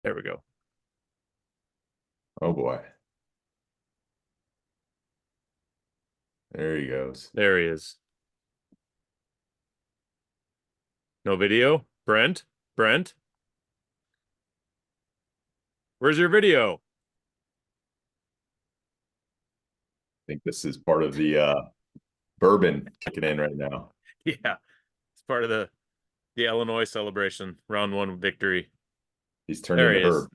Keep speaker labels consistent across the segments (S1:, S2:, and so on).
S1: There we go.
S2: Oh boy. There he goes.
S1: There he is. No video? Brent? Brent? Where's your video?
S2: I think this is part of the bourbon kicking in right now.
S1: Yeah. It's part of the Illinois celebration. Round 1 victory.
S2: He's turned
S1: There
S2: into
S1: he is.
S2: Herb.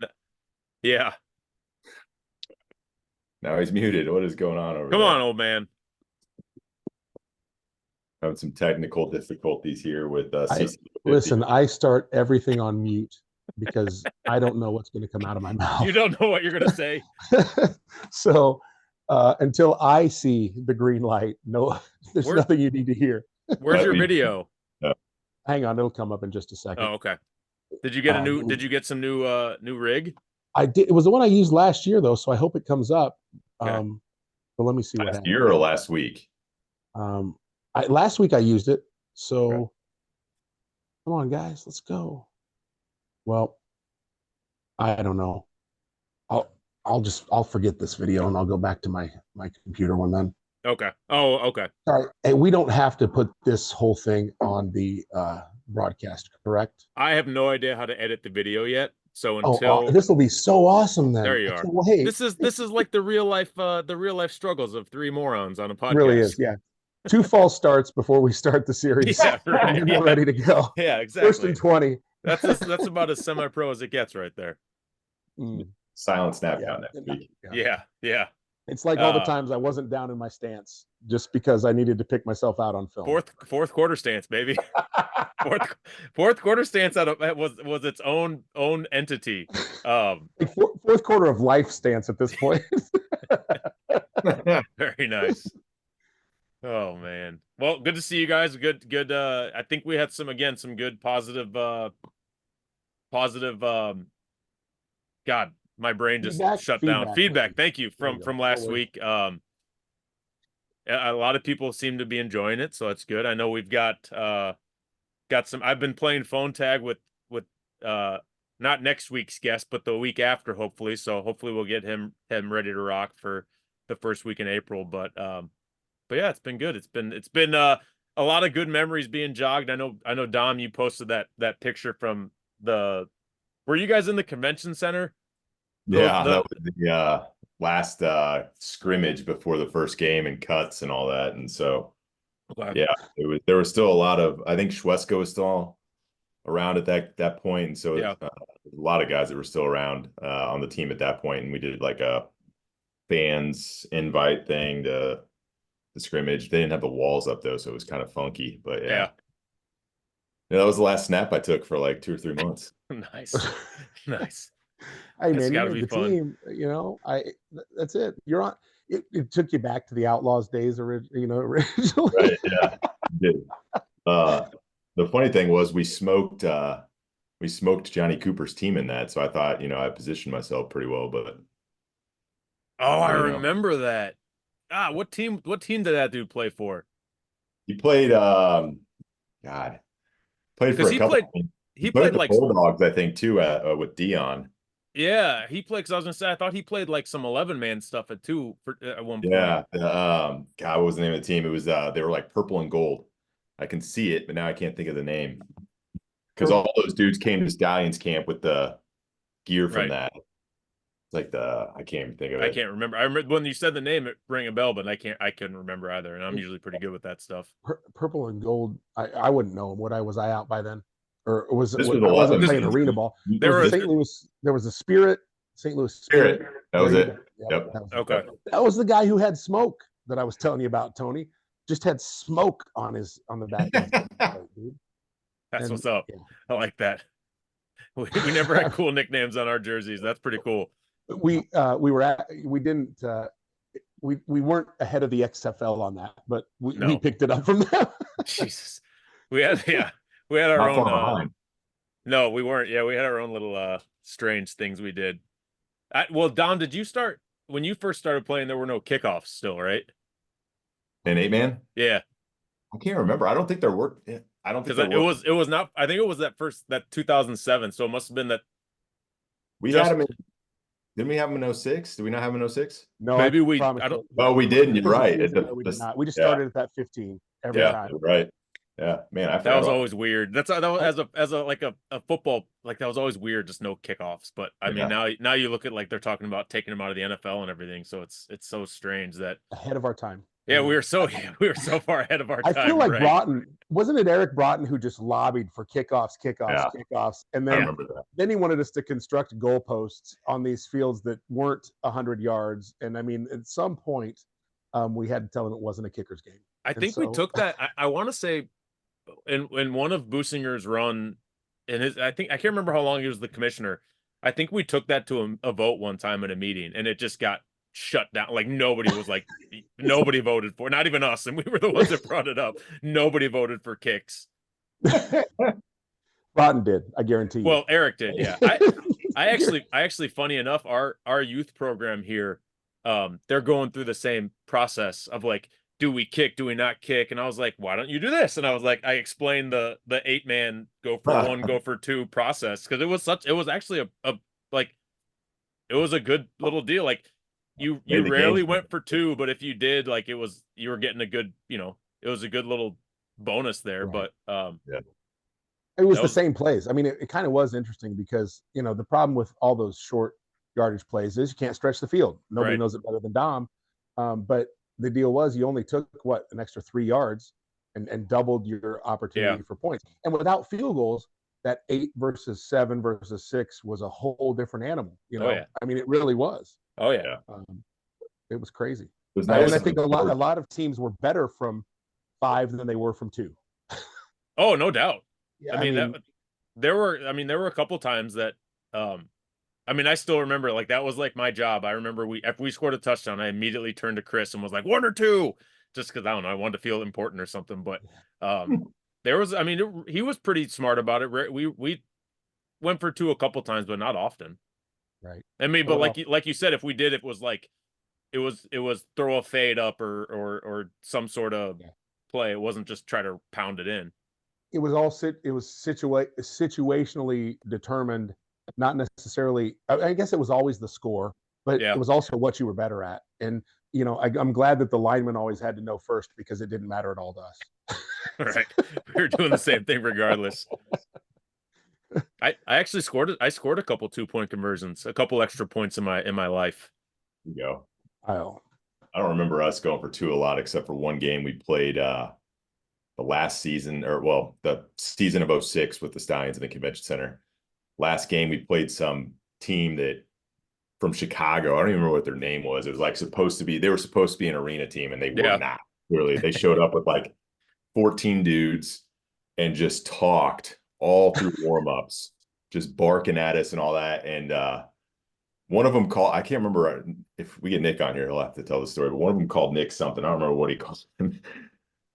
S1: Yeah.
S2: Now he's muted. What is going on over
S1: Come
S2: there?
S1: on, old man.
S2: Having some technical difficulties here with
S3: Listen, I start everything on mute because I don't know what's going to come out of my mouth.
S1: You don't know what you're going to say.
S3: So until I see the green light, no, there's nothing you need to hear.
S1: Where's your video?
S3: Hang on, it'll come up in just a second.
S1: Oh, okay. Did you get a new? Did you get some new rig?
S3: I did. It was the one I used last year though, so I hope it comes up.
S1: Okay.
S3: But let me see what
S2: last
S3: happened.
S2: year or last week.
S3: Last week I used it. So okay. Come on, guys, let's go. Well, I don't know. I'll forget this video and I'll go back to my computer one then.
S1: Okay. Oh, okay.
S3: All right. Hey, we don't have to put this whole thing on the broadcast, correct?
S1: I have no idea how to edit the video yet. So until
S3: this will be so awesome then.
S1: There you are. This is like the real life struggles of 3 morons on a podcast.
S3: It really is, yeah. 2 false starts before we start the series.
S1: Yeah, right.
S3: And we're ready to go.
S1: Yeah, exactly.
S3: 1st and 20.
S1: That's about as semi-pro as it gets right there.
S2: Silent snap count next week.
S1: Yeah.
S3: It's like all the times I wasn't down in my stance just because I needed to pick myself out on film.
S1: Fourth quarter stance, baby. fourth quarter stance was its own entity.
S3: Fourth quarter of life stance at this point.
S1: Very nice. Oh man. Well, good to see you guys. Good. I think we had some good positive. God, my brain just shut down. Feedback. Thank you from last week. A lot of people seem to be enjoying it, so it's good. I know we've got some. I've been playing phone tag with not next week's guest, but the week after, hopefully. So hopefully we'll get him ready to rock for the first week in April. But yeah, it's been good. It's been a lot of good memories being jogged. I know Dom, you posted that picture from the. Were you guys in the convention center?
S2: Yeah, that was the last scrimmage before the first game and cuts and all that. And so, yeah, there was still a lot of. I think Schweska was still around at that point, and so a lot of guys that were still around on the team at that point. And we did like a fans invite thing to the scrimmage. They didn't have the walls up though, so it was kind of funky. But yeah, that was the last snap I took for like 2 or 3 months.
S1: Nice.
S3: Hey man, you're the fun. Team. You know, that's it. You're on. It took you back to the Outlaws days, originally.
S2: Right. Yeah. It did. The funny thing was we smoked Johnny Cooper's team in that, so I thought I positioned myself pretty well, but.
S1: I remember that. What team did that dude play for?
S2: He played played for a couple. He played like Bulldogs, I think, too, with Dion.
S1: Yeah, he played. Because I was gonna say, I thought he played like some 11-man stuff at one point.
S2: Yeah, God, what was the name of the team? It was they were like purple and gold. I can see it, but now I can't think of the name because all those dudes came to Stallions camp with the gear from that. It's like I can't even think of it.
S1: I can't remember. I remember when you said the name, it rang a bell, but I couldn't remember either. And I'm usually pretty good with that stuff.
S3: Purple and gold. I wouldn't know. Was I out by then? Or I wasn't playing arena ball. There was St. Louis. There was a Spirit. St. Louis Spirit.
S2: That was it.
S3: Yep.
S1: Okay.
S3: That was the guy who had smoke that I was telling you about, Tony. Just had smoke on the back. Dude.
S1: That's what's up. Yeah. I like that. We never had cool nicknames on our jerseys. That's pretty cool.
S3: We weren't ahead of the XFL on that, but we picked it up from them.
S1: Jesus. We had our own. No, we weren't. Yeah, we had our own little strange things we did. Well, Dom, did you start when you first started playing? There were no kickoffs still, right?
S2: An 8-man?
S1: Yeah.
S2: I can't remember. I don't think there were. I don't think
S1: it was not. I think it was that 2007. So it must have been that.
S2: We had him in. Didn't we have him in 06? Did we not have him in 06?
S3: No,
S1: maybe we.
S3: promise
S1: I don't.
S3: you.
S2: Oh, we didn't. You're right.
S3: We did not. We just started at that 15 every time.
S2: Right. Yeah, man, I forgot
S1: that was always weird. That was as a like a football, like that was always weird, just no kickoffs. But I mean, now you look at like they're talking about taking them out of the NFL and everything, so it's so strange that
S3: ahead of our time.
S1: Yeah, we were so far ahead of our time.
S3: I feel like Broughton, wasn't it Eric Broughton who just lobbied for kickoffs, and then he wanted us to construct goalposts on these fields that weren't 100 yards. And I mean, at some point, we had to tell him it wasn't a kicker's game.
S1: I think we took that. I want to say, in one of Businger's run, I can't remember how long he was the commissioner. I think we took that to a vote one time in a meeting, and it just got shut down. Like nobody was like, nobody voted for, not even us, and we were the ones that brought it up. Nobody voted for kicks.
S3: Broughton did, I guarantee you.
S1: Well, Eric did, yeah. I actually, funny enough, our youth program here, they're going through the same process of like, do we kick? Do we not kick? And I was like, why don't you do this? And I was like, I explained the 8-man go for one, go for two process, because it was actually it was a good little deal. Like you rarely went for two, but if you did, like you were getting a good, it was a good little bonus there. Right. But
S3: it was the same plays. I mean, it kind of was interesting because the problem with all those short yardage plays is you can't stretch the field. Nobody knows it better than Dom. But the deal was you only took an extra 3 yards and doubled your opportunity for points. And without field goals, that 8 versus 7 versus 6 was a whole different animal. I mean, it really was.
S1: Oh yeah.
S3: It was crazy.
S2: It was nice.
S3: And I think a lot of teams were better from 5 than they were from 2.
S1: Oh, no doubt. Yeah, I mean there were a couple times that I still remember, like, that was like my job. I remember after we scored a touchdown, I immediately turned to Chris and was like, 1 or 2, just because I don't know, I wanted to feel important or something. But there was, he was pretty smart about it. We went for 2 a couple times, but not often.
S3: Right.
S1: But like you said, if we did, it was like it was throw a fade up or some sort of play. It wasn't just try to pound it in.
S3: It was all situationally determined. Not necessarily, I guess it was always the score, but it was also what you were better at. And, I'm glad that the lineman always had to know first because it didn't matter at all to us.
S1: Right. We were doing the same thing regardless. I actually scored a couple 2-point conversions, a couple extra points in my life.
S2: There you go.
S3: Oh.
S2: I don't remember us going for 2 a lot, except for one game we played the last season, the season of 06 with the Stallions in the Convention Center. Last game we played some team that from Chicago. I don't even remember what their name was. It was like they were supposed to be an arena team, and they were not. Clearly, they showed up with like 14 dudes and just talked all through warm-ups, just barking at us and all that. And one of them called, I can't remember if we get Nick on here, he'll have to tell the story, but one of them called Nick something. I don't remember what he calls him.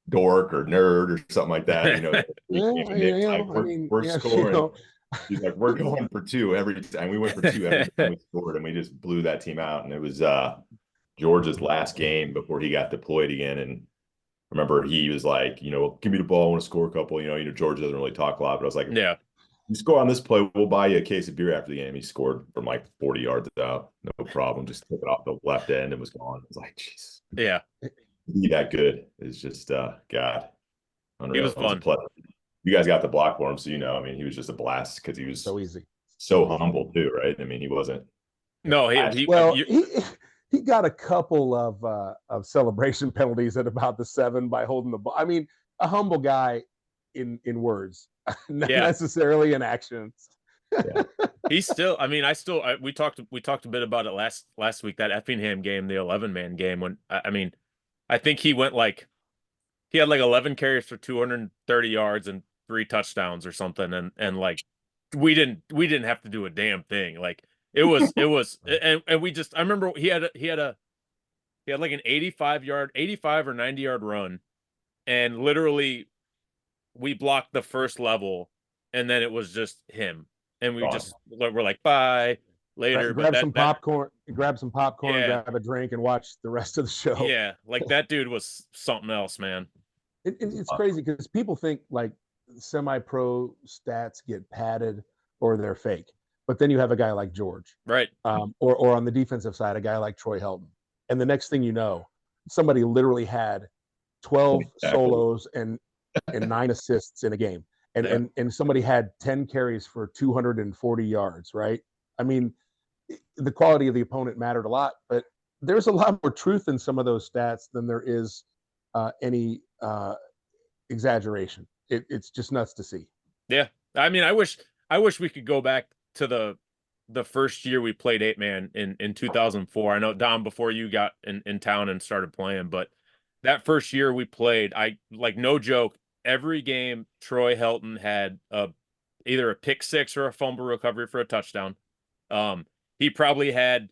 S2: Dork or nerd or something like that. We're scoring. He's like, we're going for 2 every time. We went for 2 every time we scored, and we just blew that team out. And it was George's last game before he got deployed again. And I remember he was like, give me the ball, I want to score a couple. George doesn't really talk a lot, but I was like, you score on this play, we'll buy you a case of beer after the game. He scored from like 40 yards out, no problem. Just took it off the left end and was gone. It was like, jeez.
S1: Yeah.
S2: Be that good is just God. Unreal.
S1: He was fun.
S2: You guys got the block for him, so he was just a blast because he was
S3: so easy,
S2: so humble too, right? He wasn't.
S1: No,
S3: he got a couple of celebration penalties at about the 7 by holding the ball. A humble guy in words, not necessarily in actions.
S2: Yeah.
S1: He's still. We talked a bit about it last week, that Effingham game, the 11-man game. When I think he went he had 11 carries for 230 yards and 3 touchdowns or something, and like we didn't have to do a damn thing. Like it was and we just, I remember he had like an 85 or 90 yard run, and literally we blocked the first level, and then it was just him, and we're like, bye later.
S3: Grab some popcorn, grab a drink, and watch the rest of the show.
S1: Yeah, like that dude was something else, man.
S3: It's crazy because people think like semi-pro stats get padded or they're fake. but then you have a guy like George,
S1: right?
S3: Or on the defensive side, a guy like Troy Helton, and the next thing you know, somebody literally had 12 solos and 9 assists in a game, and somebody had 10 carries for 240 yards, right? I mean, the quality of the opponent mattered a lot, but there's a lot more truth in some of those stats than there is any exaggeration. It's just nuts to see.
S1: Yeah, I mean, I wish we could go back to the first year we played 8-man in 2004. I know, Dom, before you got in town and started playing, but that first year we played, I like, no joke, every game Troy Helton had either a pick six or a fumble recovery for a touchdown. He probably had,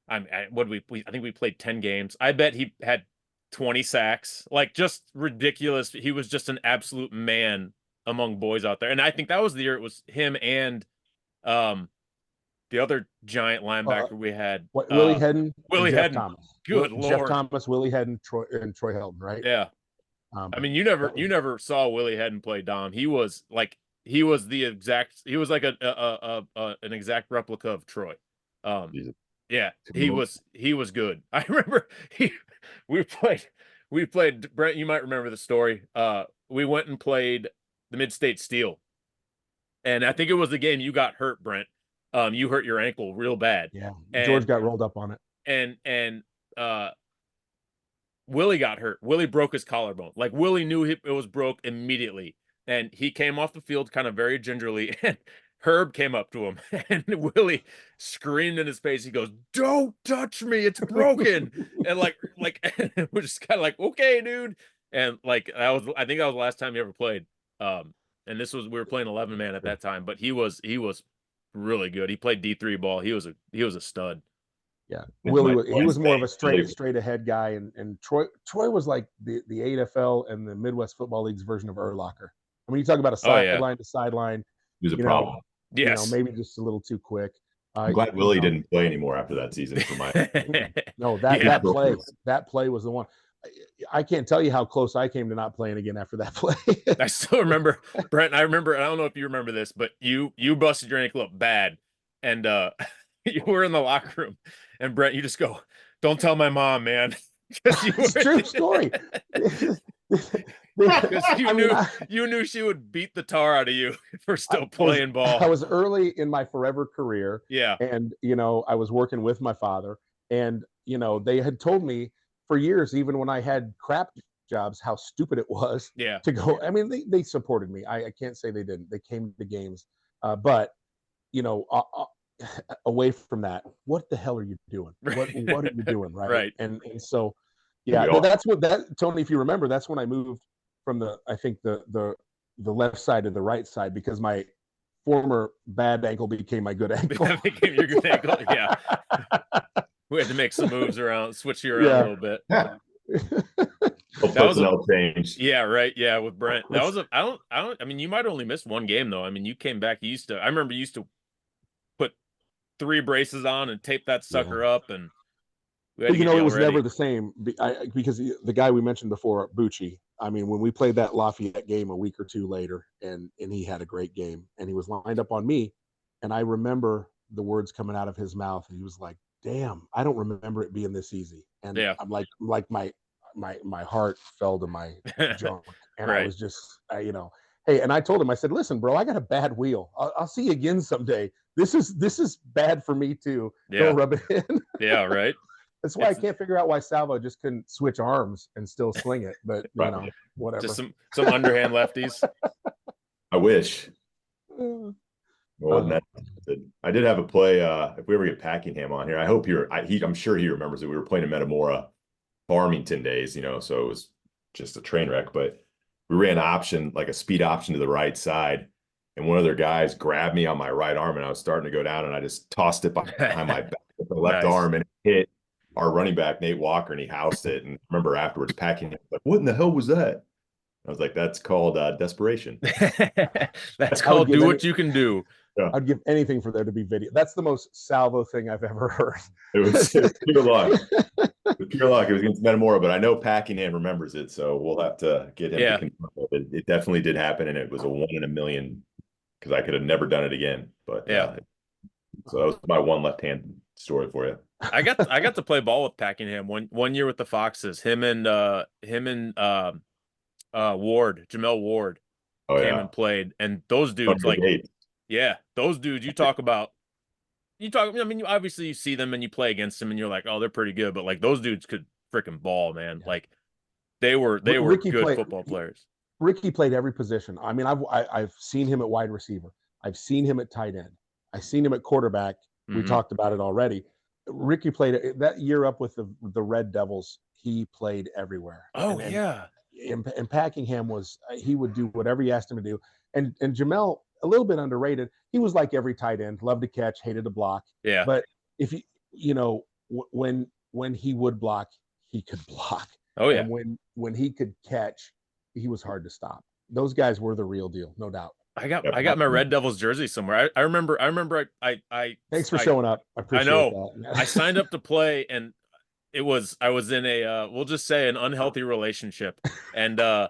S1: I think we played 10 games. I bet he had 20 sacks, like, just ridiculous. He was just an absolute man among boys out there. And I think that was the year it was him and the other giant linebacker we had,
S3: Willie Hedden,
S1: Willie
S3: Jeff
S1: Hedden.
S3: Thomas.
S1: Good Lord.
S3: Jeff Thomas, Willie Hedden, Troy Helton, right?
S1: Yeah. I mean, you never saw Willie Hedden play, Dom. He was like an exact replica of Troy. Yeah, he was good. I remember we played Brent, you might remember the story. We went and played the Mid-State Steel. And I think it was the game you got hurt, Brent. You hurt your ankle real bad.
S3: Yeah. George got rolled up on it.
S1: And Willie got hurt. Willie broke his collarbone. Like, Willie knew it was broke immediately. And he came off the field kind of very gingerly, and Herb came up to him, and Willie screamed in his face. He goes, "Don't touch me, it's broken." And like we're just kind of like, "Okay, dude." And like, I think that was the last time he ever played. And we were playing 11-man at that time, but he was really good. He played D3 ball. He was a stud.
S3: Yeah, Willie, he was more of a straight ahead guy, and Troy was like the AFL and the Midwest Football League's version of Urlacher. I mean, you talk about a sideline to sideline.
S2: He was a problem.
S1: Yes.
S3: Maybe just a little too quick.
S2: I'm glad Willie didn't play anymore after that season for my.
S3: No, that play was the one. I can't tell you how close I came to not playing again after that play.
S1: I still remember, Brent. I don't know if you remember this, but you busted your ankle up bad, and you were in the locker room, and Brent, you just go, "Don't tell my mom, man."
S3: It's a true story.
S1: Because you knew she would beat the tar out of you for still playing ball.
S3: I was early in my forever career.
S1: Yeah.
S3: And, I was working with my father, and, they had told me for years, even when I had crap jobs, how stupid it was to go. I mean, they supported me. I can't say they didn't. They came to games. But, away from that, what the hell are you doing? What are you doing? Right.
S1: Right.
S3: And so, that's Tony, if you remember, that's when I moved from the left side to the right side, because my former bad ankle became my good ankle.
S1: That became your good ankle. Yeah. We had to make some moves around, switch you around a little bit.
S2: That was a change.
S1: Yeah, right. Yeah, with Brent. That was I mean, you might only miss one game though. I mean, you came back, I remember you used to put 3 braces on and tape that sucker up, and
S3: it was never the same, because the guy we mentioned before, Bucci, I mean, when we played that Lafayette game a week or two later, and he had a great game, and he was lined up on me, and I remember the words coming out of his mouth, and he was like, "Damn, I don't remember it being this easy." And I'm like my heart fell to my junk, and I was just, hey, and I told him, I said, "Listen, bro, I got a bad wheel. I'll see you again someday. This is bad for me too. Don't rub it in."
S1: Yeah, right.
S3: That's why I can't figure out why Salvo just couldn't switch arms and still sling it. But whatever.
S1: Just some underhand lefties.
S2: I wish. I did have a play. If we ever get Packingham on here, I hope I'm sure he remembers it. We were playing in Metamora, Farmington days, so it was just a train wreck. But we ran option, like a speed option to the right side, and one of their guys grabbed me on my right arm, and I was starting to go down, and I just tossed it behind my back with the left arm, and it hit our running back, Nate Walker, and he housed it. And I remember afterwards Packingham, like, "What in the hell was that?" I was like, "That's called desperation."
S1: That's called do what you can do.
S3: Yeah. I'd give anything for there to be video. That's the most Salvo thing I've ever heard.
S2: It was pure luck. Pure luck. It was against Metamora, but I know Packingham remembers it, so we'll have to get him to confirm it. It definitely did happen, and it was a 1 in a million, because I could have never done it again. But So that was my one left-hand story for you.
S1: I got to play ball with Packingham one year with the Foxes. Him and Ward, Jamel Ward, came and played, and those dudes those dudes. I mean, obviously you see them and you play against them and you're like, oh, they're pretty good, but like those dudes could freaking ball, man. Yeah. Like they were good football players.
S3: Ricky played every position. I mean, I've seen him at wide receiver. I've seen him at tight end. I've seen him at quarterback. We talked about it already. Ricky played that year up with the Red Devils. He played everywhere.
S1: Oh,
S3: And Packingham he would do whatever you asked him to do. And Jamel, a little bit underrated. He was like every tight end, loved to catch, hated to block.
S1: Yeah.
S3: But if when he would block, he could block.
S1: Oh yeah.
S3: And when he could catch, he was hard to stop. Those guys were the real deal, no doubt.
S1: I got my Red Devils jersey somewhere. I remember
S3: Thanks for showing up. I appreciate that.
S1: I signed up to play, and I was in a we'll just say an unhealthy relationship, and I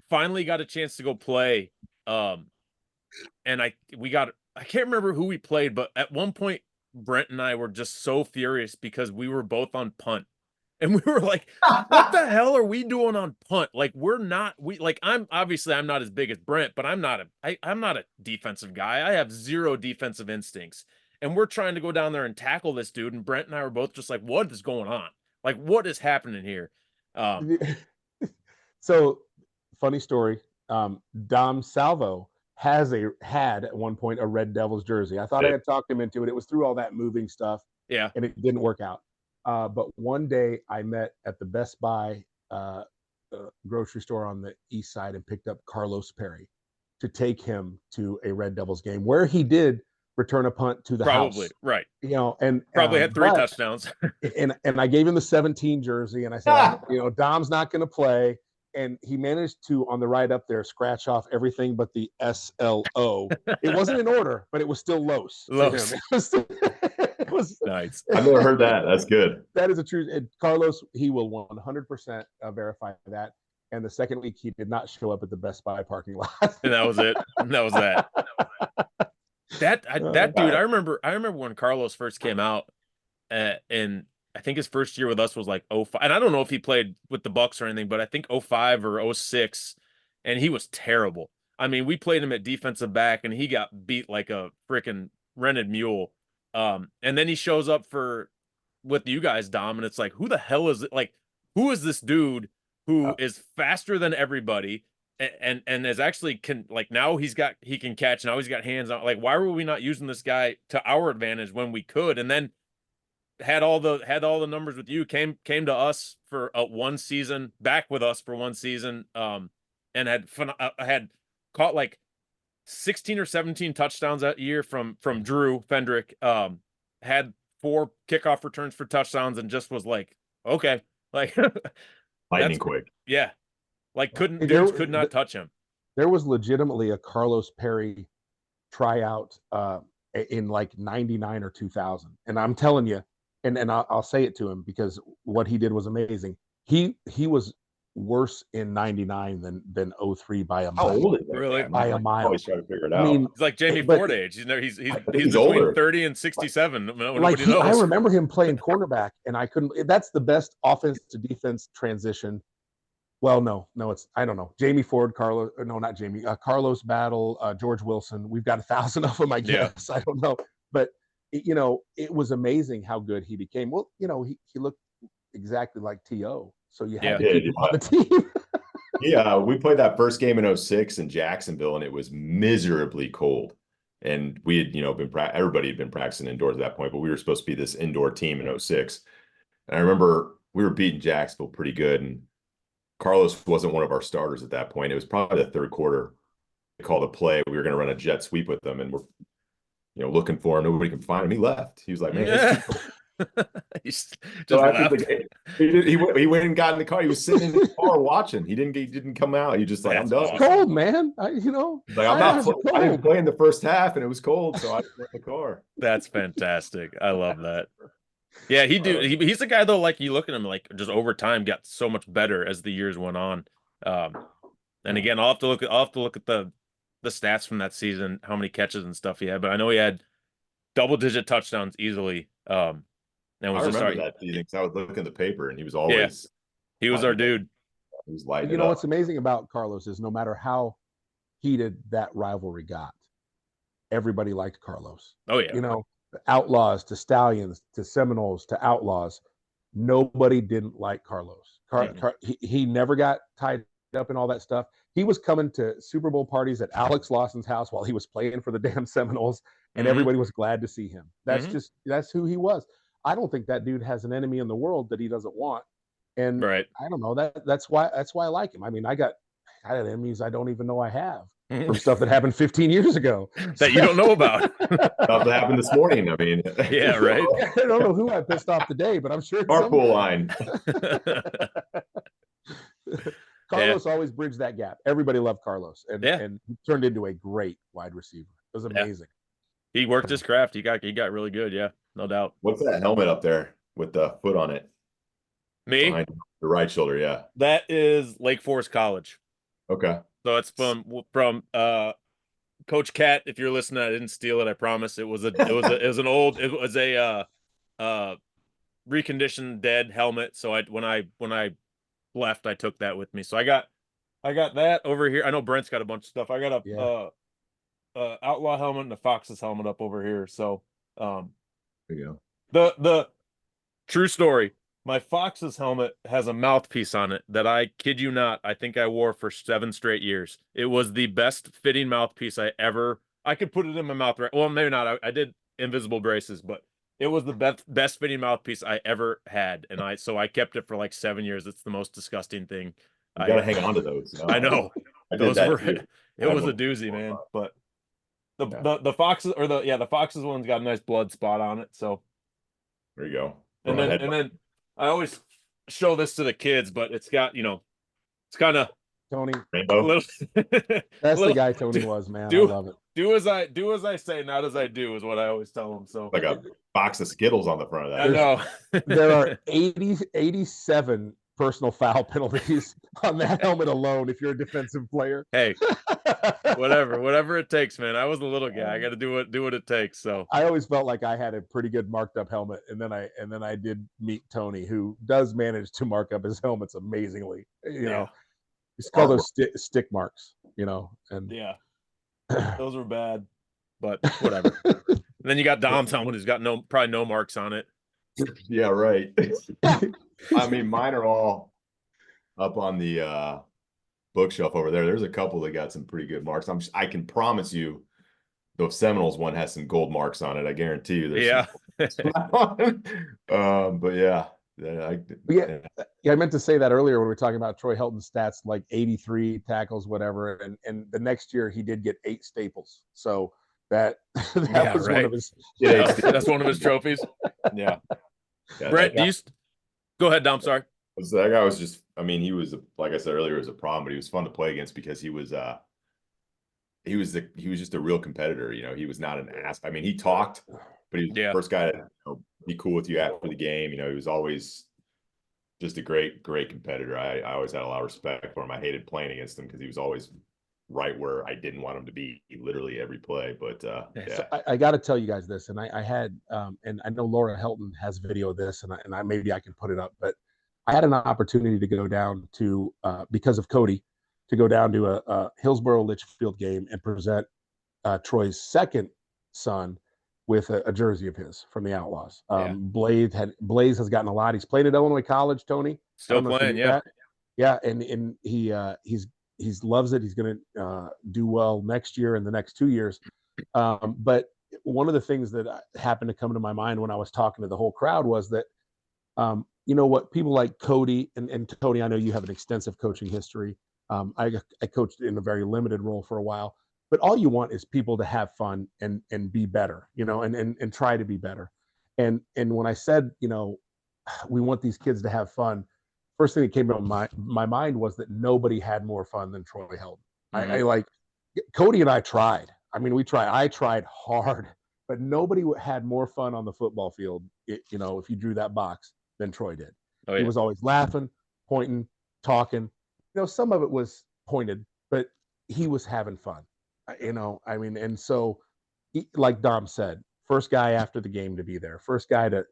S1: finally got a chance to go play. And I can't remember who we played, but at one point Brent and I were just so furious because we were both on punt. And we were like, what the hell are we doing on punt? Like, I'm not as big as Brent, but I'm not a defensive guy. I have zero defensive instincts. And we're trying to go down there and tackle this dude. And Brent and I were both just like, what is going on? Like, what is happening here?
S3: So funny story. Dom Salvo had at one point a Red Devils jersey. I thought I had talked him into it. It was through all that moving stuff.
S1: Yeah.
S3: And it didn't work out. But one day I met at the Best Buy grocery store on the east side and picked up Carlos Perry to take him to a Red Devils game where he did return a punt to the house.
S1: Right.
S3: And
S1: probably had 3 touchdowns.
S3: and I gave him the 17 jersey and I said, Dom's not going to play. And he managed to, on the ride up there, scratch off everything but the SLO. It wasn't in order, but it was still Los. It was
S1: nice.
S2: I've never heard that. That's good.
S3: That is a true. Carlos, he will 100% verify that. And the second week, he did not show up at the Best Buy parking lot.
S1: And that was it. That was that. That dude, I remember when Carlos first came out, and I think his first year with us was like 05. And I don't know if he played with the Bucks or anything, but I think 05 or 06, and he was terrible. I mean, we played him at defensive back, and he got beat like a freaking rented mule. And then he shows up with you guys, Dom, and it's like, who the hell is it? Like, who is this dude who is faster than everybody and is actually now he can catch, now he's got hands on. Like, why were we not using this guy to our advantage when we could? And then had all the numbers with you, came to us for one season, back with us for one season, and had caught like 16 or 17 touchdowns that year from Drew Fendrick, had 4 kickoff returns for touchdowns, and just was like, okay, like
S2: lightning quick.
S1: Yeah. Like could not touch him.
S3: There was legitimately a Carlos Perry tryout in like 99 or 2000. And I'm telling you, and I'll say it to him because what he did was amazing. He was worse in 99 than 03 by a mile.
S2: How old is that?
S1: Really?
S3: By a mile.
S2: Always trying to figure it out.
S3: I mean,
S1: he's like Jamie Ford age. He's between
S2: older.
S1: 30 and 67.
S3: I remember him playing cornerback, and I couldn't. That's the best offense to defense transition. Well, no, it's I don't know. Jamie Ford, Carlos, no, not Jamie. Carlos Battle, George Wilson. We've got 1,000 of them, I guess. Yeah. I don't know, but it was amazing how good he became. Well, he looked exactly like T.O. So you had to keep him on the team.
S2: Yeah, we played that first game in 06 in Jacksonville, and it was miserably cold. And we had, everybody had been practicing indoors at that point, but we were supposed to be this indoor team in 06. And I remember we were beating Jacksonville pretty good, and Carlos wasn't one of our starters at that point. It was probably the third quarter. They called a play. We were going to run a jet sweep with them, and we're, looking for him. Nobody can find him. He left. He was like, man,
S1: so after
S2: the game, he went and got in the car. He was sitting in the car watching. He didn't come out. He just like, I'm done.
S3: It's cold, man.
S2: I didn't play in the first half, and it was cold, so I went in the car.
S1: That's fantastic. I love that. Yeah, he's the guy though. Like you look at him, like just over time got so much better as the years went on. And again, I'll have to look at the stats from that season, how many catches and stuff he had. But I know he had double-digit touchdowns easily. And was
S2: I
S1: just
S2: remember that season because I was looking at the paper and he was always
S1: he was our dude.
S2: He was lighting
S3: You
S2: it
S3: know
S2: up.
S3: what's amazing about Carlos is no matter how heated that rivalry got, everybody liked Carlos.
S1: Oh yeah.
S3: You know, Outlaws to Stallions to Seminoles to Outlaws, nobody didn't like Carlos. He never got tied up in all that stuff. He was coming to Super Bowl parties at Alex Lawson's house while he was playing for the damn Seminoles, and everybody was glad to see him. That's who he was. I don't think that dude has an enemy in the world that he doesn't want. And
S1: right.
S3: I don't know, that's why I like him. I mean, I got enemies I don't even know I have from stuff that happened 15 years ago
S1: that you don't know about.
S2: Stuff that happened this morning. I mean,
S1: yeah, right.
S3: I don't know who I pissed off today, but I'm sure it's
S2: carpool line.
S3: Carlos always bridged that gap. Everybody loved Carlos, and he turned into a great wide receiver. It was amazing.
S1: He worked his craft. He got really good. Yeah, no doubt.
S2: What's that helmet up there with the foot on it?
S1: Me?
S2: Behind the right shoulder, yeah.
S1: That is Lake Forest College.
S2: Okay.
S1: So it's from Coach Cat. If you're listening, I didn't steal it. I promise. It was a reconditioned dead helmet. So when I left, I took that with me. So I got that over here. I know Brent's got a bunch of stuff. I got a Outlaw helmet and a Fox's helmet up over here. So
S2: there you
S1: go. The true story. My Fox's helmet has a mouthpiece on it that I kid you not, I think I wore for 7 straight years. It was the best fitting mouthpiece I could put it in my mouth. Right. Well, maybe not. I did invisible braces, but it was the best fitting mouthpiece I ever had. And so I kept it for like 7 years. It's the most disgusting thing.
S2: You gotta hang on to those. You know?
S1: I know.
S2: I did that too.
S1: It was a doozy, man. But the Foxes the Foxes one's got a nice blood spot on it. So
S2: there you go.
S1: And then I always show this to the kids, but it's got, it's kind of
S3: Tony.
S2: Rainbow.
S3: That's the guy Tony was, man. I love it.
S1: Do as I say, not as I do, is what I always tell them. So
S2: like a box of Skittles on the front of that.
S1: I know.
S3: There are 87 personal foul penalties on that helmet alone if you're a defensive player.
S1: Hey, whatever it takes, man. I was a little guy. I got to do what it takes. So
S3: I always felt like I had a pretty good marked up helmet, and then I did meet Tony, who does manage to mark up his helmets amazingly. You know, it's called those stick marks. And
S1: those were bad, but whatever. And then you got Dom's helmet, who's got probably no marks on it.
S2: Yeah, right. I mean, mine are all up on the bookshelf over there. There's a couple that got some pretty good marks. I can promise you the Seminoles one has some gold marks on it. I guarantee you. But
S3: I meant to say that earlier when we were talking about Troy Helton's stats, like 83 tackles, whatever. And the next year he did get 8 staples. So that was one of his.
S1: That's one of his trophies. Yeah. Brett, go ahead, Dom. Sorry.
S2: That guy was just. I mean, he was like I said earlier, it was a problem, but he was fun to play against because he was just a real competitor. He was not an ass. I mean, he talked, but he was the first guy to be cool with you after the game. He was always just a great competitor. I always had a lot of respect for him. I hated playing against him because he was always right where I didn't want him to be literally every play. But
S3: So I got to tell you guys this, and I had and I know Laura Helton has video of this, and I maybe I can put it up, but I had an opportunity to go down to because of Cody to go down to a Hillsborough Litchfield game and present Troy's second son with a jersey of his from the Outlaws. Blaze has gotten a lot. He's played at Illinois College, Tony.
S1: Still playing,
S3: and he loves it. He's going to do well next year and the next 2 years. But one of the things that happened to come to my mind when I was talking to the whole crowd was that, what people like Cody and Tony, I know you have an extensive coaching history. I coached in a very limited role for a while, but all you want is people to have fun and be better, and try to be better. And when I said, we want these kids to have fun, first thing that came to my mind was that nobody had more fun than Troy Helton. Mm-hmm. I like Cody and I tried. I mean, I tried hard, but nobody had more fun on the football field, if you drew that box, than Troy did. Oh, yeah. He was always laughing, pointing, talking. Some of it was pointed, but he was having fun. And so, like Dom said, first guy after the game to be there, first guy to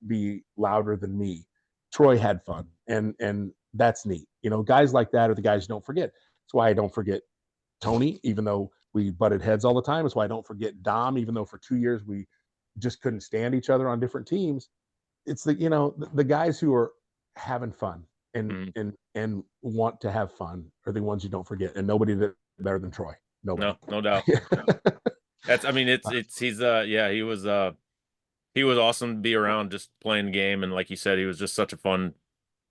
S3: be louder than me. Troy had fun, and that's neat. Guys like that are the guys you don't forget. That's why I don't forget Tony, even though we butted heads all the time. That's why I don't forget Dom, even though for 2 years we just couldn't stand each other on different teams. It's the guys who are having fun and want to have fun are the ones you don't forget, and nobody did better than Troy. Nobody.
S1: No doubt. He was awesome to be around, just playing the game, and like you said, he was just such a fun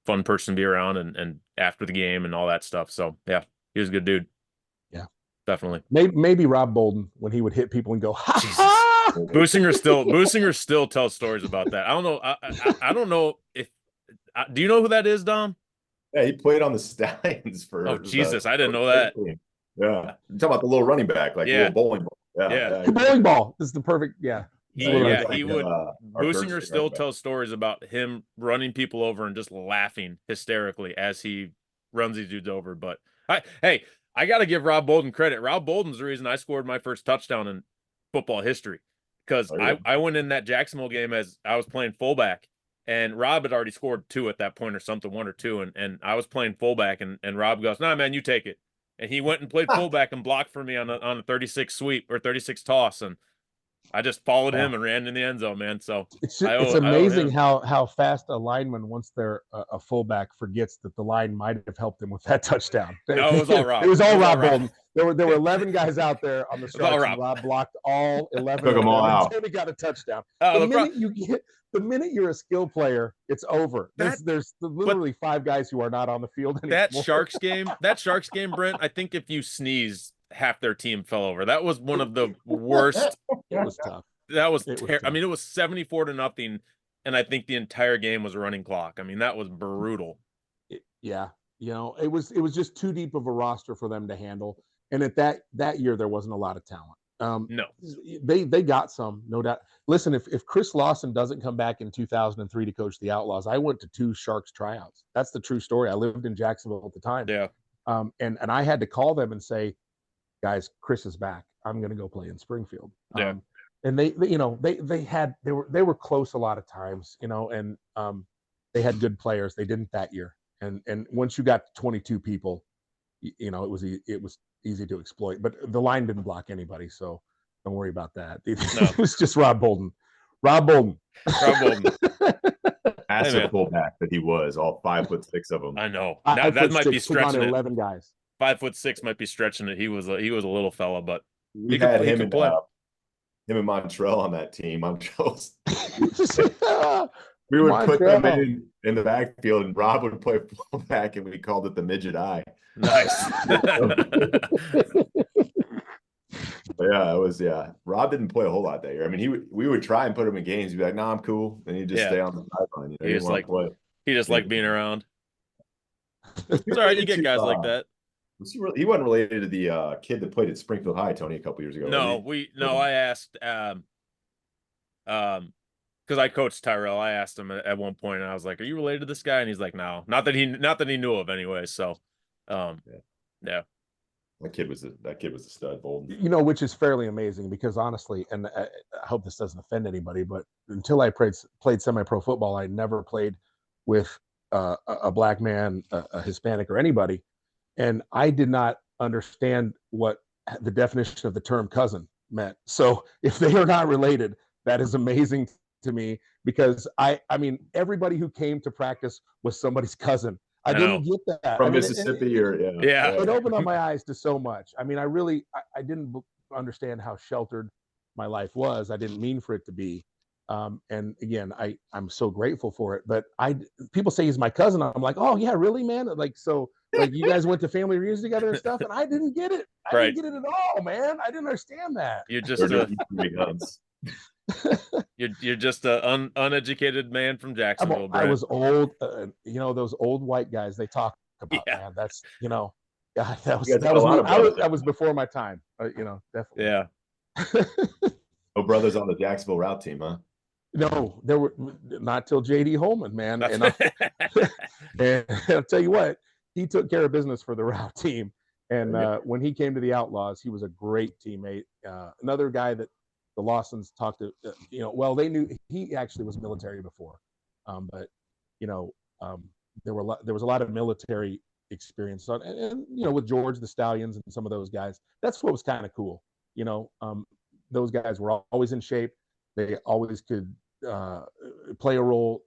S1: person to be around, and after the game and all that stuff. So yeah, he was a good dude.
S3: Yeah,
S1: definitely.
S3: Maybe Rob Bolden, when he would hit people and go, ha, ha!
S1: Businger still tells stories about that. I don't know. I don't know if. Do you know who that is, Dom?
S2: Yeah, he played on the Stallions for.
S1: Oh Jesus, I didn't know that.
S2: Yeah, you're talking about the little running back, like a little bowling ball.
S3: Yeah. Bowling ball is the perfect. Yeah.
S1: He would. Businger still tells stories about him running people over and just laughing hysterically as he runs these dudes over. But I got to give Rob Bolden credit. Rob Bolden's the reason I scored my first touchdown in football history, because I went in that Jacksonville game as I was playing fullback, and Rob had already scored 2 at that point or something, 1 or 2, and I was playing fullback, and Rob goes, "Nah, man, you take it." And he went and played fullback and blocked for me on a 36 sweep or 36 toss, and I just followed him and ran in the end zone, man. So
S3: it's amazing how fast a lineman, once they're a fullback, forgets that the line might have helped them with that touchdown.
S1: No, it was all Rob.
S3: It was all Rob Bolden. There were 11 guys out there on the Sharks, and Rob blocked all 11.
S2: Took them all out.
S3: Until he got a touchdown. The minute you're a skill player, it's over. There's literally 5 guys who are not on the field anymore.
S1: That Sharks game, Brent, I think if you sneeze, half their team fell over. That was one of the worst.
S3: It was tough.
S1: That was I mean, it was 74-0, and I think the entire game was a running clock. I mean, that was brutal.
S3: It was just too deep of a roster for them to handle. And at that year, there wasn't a lot of talent.
S1: No,
S3: they got some, no doubt. Listen, if Chris Lawson doesn't come back in 2003 to coach the Outlaws, I went to 2 Sharks tryouts. That's the true story. I lived in Jacksonville at the time.
S1: Yeah.
S3: And I had to call them and say, guys, Chris is back. I'm going to go play in Springfield.
S1: Yeah.
S3: And they were close a lot of times, and they had good players. They didn't that year. And once you got 22 people, it was easy to exploit. But the line didn't block anybody, so don't worry about that. It was just Rob Bolden.
S2: Massive fullback that he was, all 5'6" of them.
S1: I know. That might be stretching it.
S3: 11 guys.
S1: 5'6" might be stretching it. He was a little fella, but
S2: we had him and Montrell on that team. We would put them in the backfield, and Rob would play fullback, and we called it the midget eye.
S1: Nice.
S2: Yeah, it was. Yeah, Rob didn't play a whole lot that year. I mean, we would try and put him in games. He'd be like, "Nah, I'm cool," and he'd just stay on the sideline.
S1: He just liked being around. It's all right. You get guys like that.
S2: He wasn't related to the kid that played at Springfield High, Tony, a couple years ago.
S1: I asked because I coached Tyrell. I asked him at one point, and I was like, "Are you related to this guy?" And he's like, "No, not that he knew of anyway." So, yeah.
S2: That kid was a stud, Bolden.
S3: Which is fairly amazing, because honestly, and I hope this doesn't offend anybody, but until I played semi-pro football, I never played with a black man, a Hispanic, or anybody. And I did not understand what the definition of the term cousin meant. So if they are not related, that is amazing to me, because I mean, everybody who came to practice was somebody's cousin. I didn't get that.
S2: From Mississippi,
S3: it opened up my eyes to so much. I mean, I didn't understand how sheltered my life was. I didn't mean for it to be. And again, I'm so grateful for it. But people say he's my cousin. I'm like, oh yeah, really, man? Like you guys went to family reunions together and stuff, and I didn't get it. I didn't get it at all, man. I didn't understand that.
S1: You're just you're just an uneducated man from Jacksonville.
S3: I was old. Those old white guys they talk about. Man, that's God, that was before my time. Definitely.
S1: Yeah.
S2: No brothers on the Jacksonville route team, huh?
S3: No, there were not till J.D. Holman, man. And I'll tell you what, he took care of business for the route team. And when he came to the Outlaws, he was a great teammate. Another guy that the Lawsons talked to, well, they knew he actually was military before, but there was a lot of military experience on, and with George the Stallions and some of those guys. That's what was kind of cool. Those guys were always in shape. They always could play a role,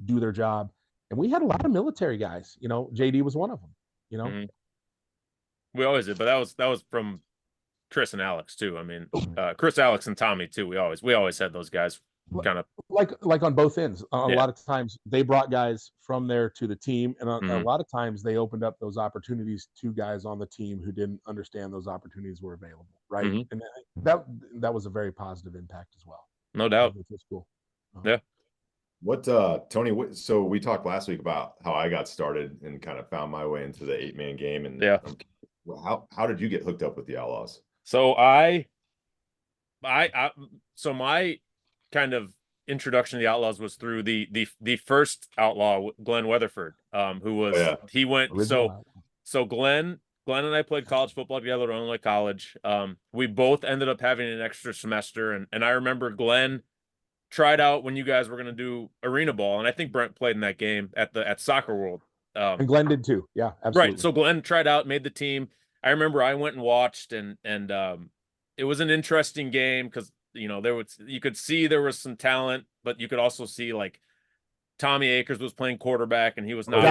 S3: do their job, and we had a lot of military guys. JD was one of them.
S1: Mm-hmm. We always did, but that was from Chris and Alex too. I mean, Chris, Alex, and Tommy too. We always had those guys kind of
S3: like on both ends. A lot of times they brought guys from there to the team, and a lot of times they opened up those opportunities to guys on the team who didn't understand those opportunities were available, right? And that was a very positive impact as well.
S1: No doubt.
S3: It was cool.
S1: Yeah.
S2: What Tony? So we talked last week about how I got started and kind of found my way into the 8-man game, and how did you get hooked up with the Outlaws?
S1: So so my kind of introduction to the Outlaws was through the first outlaw, Glenn Weatherford, who was he went original. So Glenn and I played college football together at Illinois College. We both ended up having an extra semester, and I remember Glenn tried out when you guys were going to do arena ball, and I think Brent played in that game at Soccer World.
S3: And Glenn did too. Yeah, absolutely.
S1: Right. So Glenn tried out, made the team. I remember I went and watched, and it was an interesting game because you could see there was some talent, but you could also see like Tommy Akers was playing quarterback and he was not.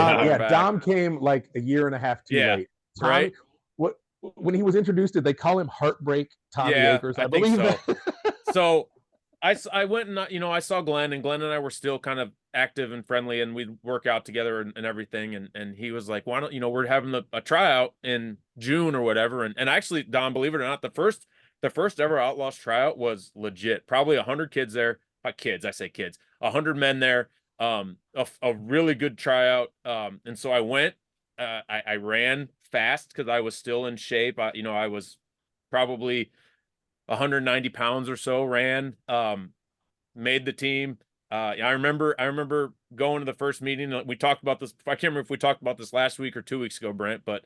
S3: Dom came like a year and a half too late. Tommy,
S1: right.
S3: When he was introduced, did they call him Heartbreak Tommy Akers?
S1: I believe so. So I went and I saw Glenn, and Glenn and I were still kind of active and friendly, and we'd work out together and everything. And he was like, why don't we're having a tryout in June or whatever. And actually, Don, believe it or not, the first ever Outlaws tryout was legit. Probably 100 kids there. Not kids, I say kids. 100 men there. A really good tryout. And so I went. I ran fast because I was still in shape. I was probably 190 pounds or so. Ran. Made the team. I remember going to the first meeting. We talked about this. I can't remember if we talked about this last week or 2 weeks ago, Brent, but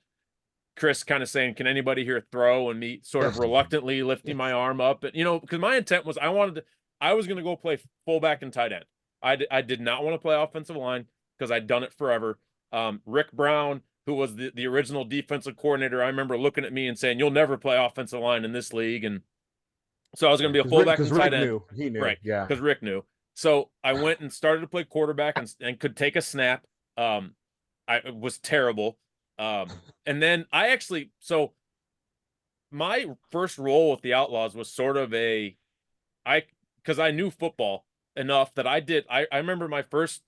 S1: Chris kind of saying, can anybody here throw, and me sort of reluctantly lifting my arm up, and because my intent was I was going to go play fullback and tight end. I did not want to play offensive line because I'd done it forever. Rick Brown, who was the original defensive coordinator, I remember looking at me and saying, you'll never play offensive line in this league. And so I was going to be a fullback and tight end.
S3: He knew.
S1: Right. Yeah. Because Rick knew. So I went and started to play quarterback and could take a snap. I was terrible. And then so my first role with the Outlaws was sort of because I knew football enough that I remember my first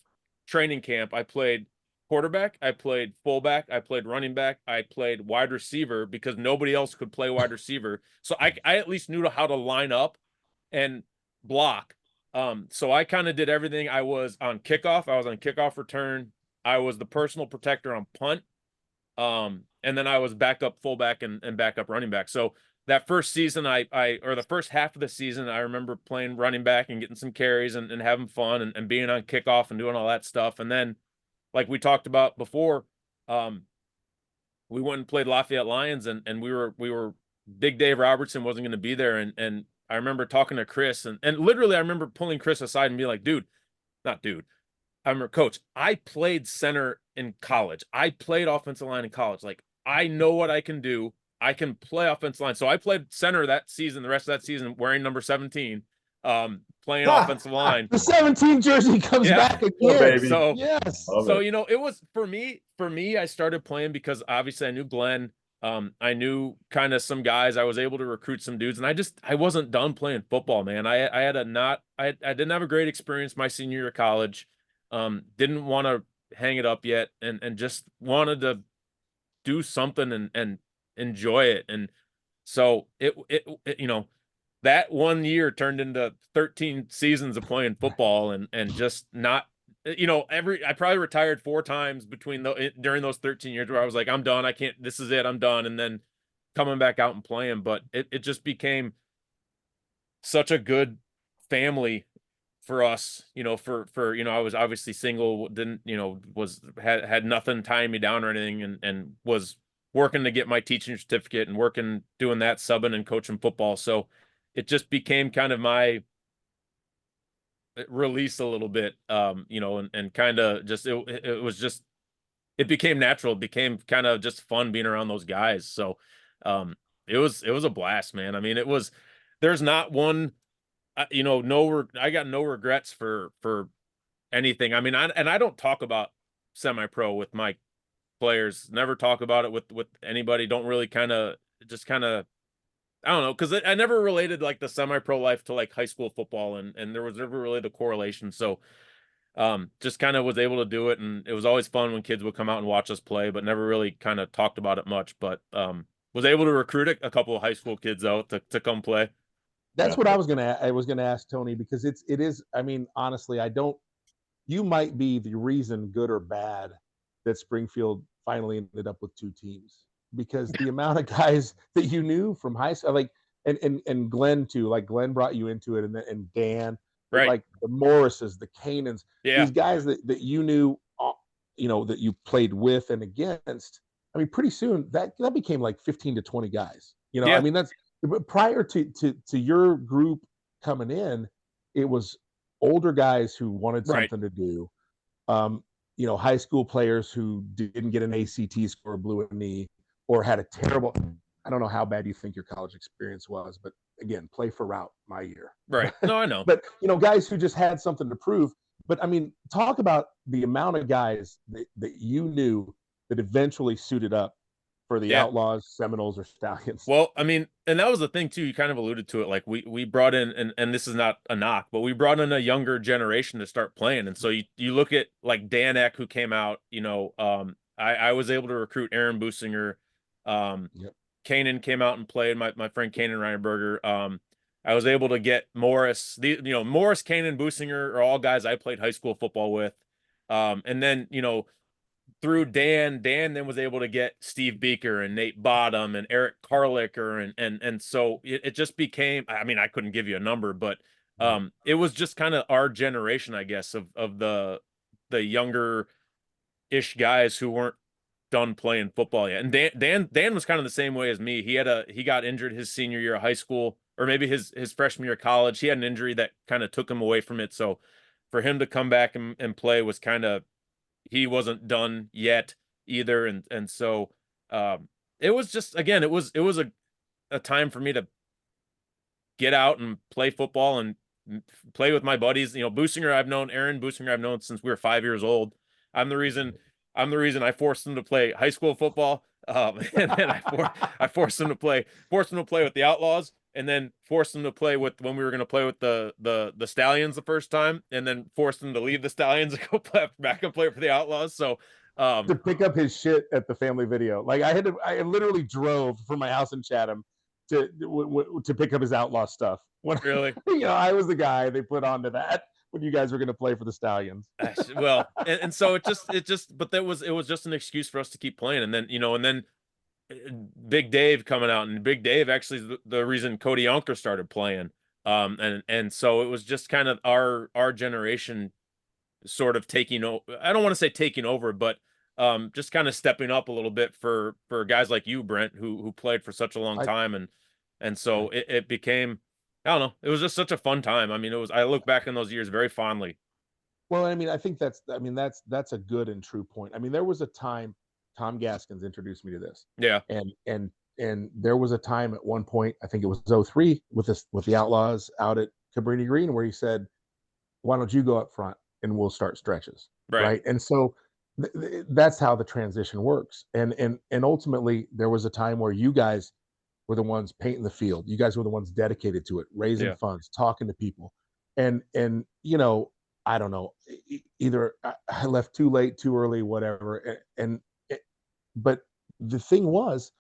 S1: training camp, I played quarterback, I played fullback, I played running back, I played wide receiver because nobody else could play wide receiver. So I at least knew how to line up and block. So I kind of did everything. I was on kickoff, I was on kickoff return, I was the personal protector on punt. And then I was backup fullback and backup running back. So that first season, or the first half of the season, I remember playing running back and getting some carries and having fun and being on kickoff and doing all that stuff. And then, like we talked about before, we went and played Lafayette Lions, and we were Big Dave Robertson wasn't going to be there. And I remember talking to Chris, and literally I remember pulling Chris aside and being like, I remember, Coach, I played center in college. I played offensive line in college. Like, I know what I can do. I can play offensive line. So I played center that season, the rest of that season, wearing number 17, playing offensive line.
S3: The 17 jersey comes back again.
S2: Oh, baby.
S3: So, yes.
S2: So,
S1: it was for me, I started playing because obviously I knew Glenn. I knew kind of some guys. I was able to recruit some dudes, and I wasn't done playing football, man. I didn't have a great experience my senior year of college. Didn't want to hang it up yet, and just wanted to do something and enjoy it. And so it that 1 year turned into 13 seasons of playing football and just not, I probably retired 4 times during those 13 years where I was like, I'm done. I can't, this is it. I'm done. And then coming back out and playing, but it just became such a good family for us, for I was obviously single, didn't, had nothing tying me down or anything, and was working to get my teaching certificate and doing that, subbing and coaching football. So it just became kind of my release a little bit, and kind of just, it was just, it became natural. It became kind of just fun being around those guys. So, it was a blast, man. I mean, there's not one, I got no regrets for anything. I mean, I don't talk about semi-pro with my players, never talk about it with anybody. Don't really just kind of, I don't know, because I never related like the semi-pro life to like high school football, and there was never really the correlation. So just kind of was able to do it, and it was always fun when kids would come out and watch us play, but never really kind of talked about it much. But was able to recruit a couple of high school kids out to come play.
S3: That's what I was gonna ask Tony, because it is, I mean, honestly, you might be the reason, good or bad, that Springfield finally ended up with 2 teams, because the amount of guys that you knew from high school, like, and Glenn too, like Glenn brought you into it, and Dan,
S1: Right,
S3: like the Morrises, the Canans,
S1: yeah,
S3: these guys that you knew, that you played with and against. I mean, pretty soon that became like 15 to 20 guys.
S1: yeah,
S3: I mean, that's prior to your group coming in, it was older guys who wanted
S1: right.
S3: something to do. Um, high school players who didn't get an ACT score, blew a knee, or had a terrible. I don't know how bad you think your college experience was, but again, play for route my year.
S1: Right. No, I know.
S3: But guys who just had something to prove. But I mean, talk about the amount of guys that you knew that eventually suited up for the
S1: Yeah.
S3: Outlaws, Seminoles, or Stallions.
S1: Well, I mean, and that was the thing too. You kind of alluded to it. Like we brought in, and this is not a knock, but we brought in a younger generation to start playing. And so you look at like Dan Eck, who came out. I was able to recruit Aaron Businger.
S3: Yep.
S1: Kanan came out and played. My friend Kanan Reinberger. I was able to get Morris. Morris, Kanan, Businger are all guys I played high school football with. And then through Dan then was able to get Steve Beaker and Nate Bottom and Eric Carlicker, and so it just became, I mean, I couldn't give you a number, but it was just kind of our generation, I guess, of the younger ish guys who weren't done playing football yet. And Dan was kind of the same way as me. He got injured his senior year of high school, or maybe his freshman year of college. He had an injury that kind of took him away from it. So for him to come back and play was kind of, he wasn't done yet either. And so it was just, again, it was a time for me to get out and play football and play with my buddies. Aaron Businger I've known since we were 5 years old. I'm the reason I forced him to play high school football. And then I forced him to play with the Outlaws, and then forced him to play with, when we were going to play with the Stallions the first time, and then forced him to leave the Stallions and go back and play for the Outlaws. So
S3: to pick up his shit at the family video, like I literally drove from my house in Chatham to pick up his Outlaw stuff.
S1: Really,
S3: I was the guy they put onto that when you guys were going to play for the Stallions.
S1: Well, and so it just, but it was just an excuse for us to keep playing. And then Big Dave coming out, and Big Dave actually is the reason Cody Unker started playing. And so it was just kind of our generation sort of taking over. I don't want to say taking over, but just kind of stepping up a little bit for guys like you, Brent, who played for such a long time. And so it became, I don't know, it was just such a fun time. I mean, I look back in those years very fondly.
S3: Well, I mean, I think that's a good and true point. I mean, there was a time Tom Gaskins introduced me to this.
S1: Yeah.
S3: And there was a time at one point, I think it was 03 with the Outlaws out at Cabrini Green, where he said, "Why don't you go up front and we'll start stretches?" Right. And so that's how the transition works. And ultimately there was a time where you guys were the ones painting the field. You guys were the ones dedicated to it, raising funds, talking to people. And I don't know, either I left too late, too early, whatever. But the thing was,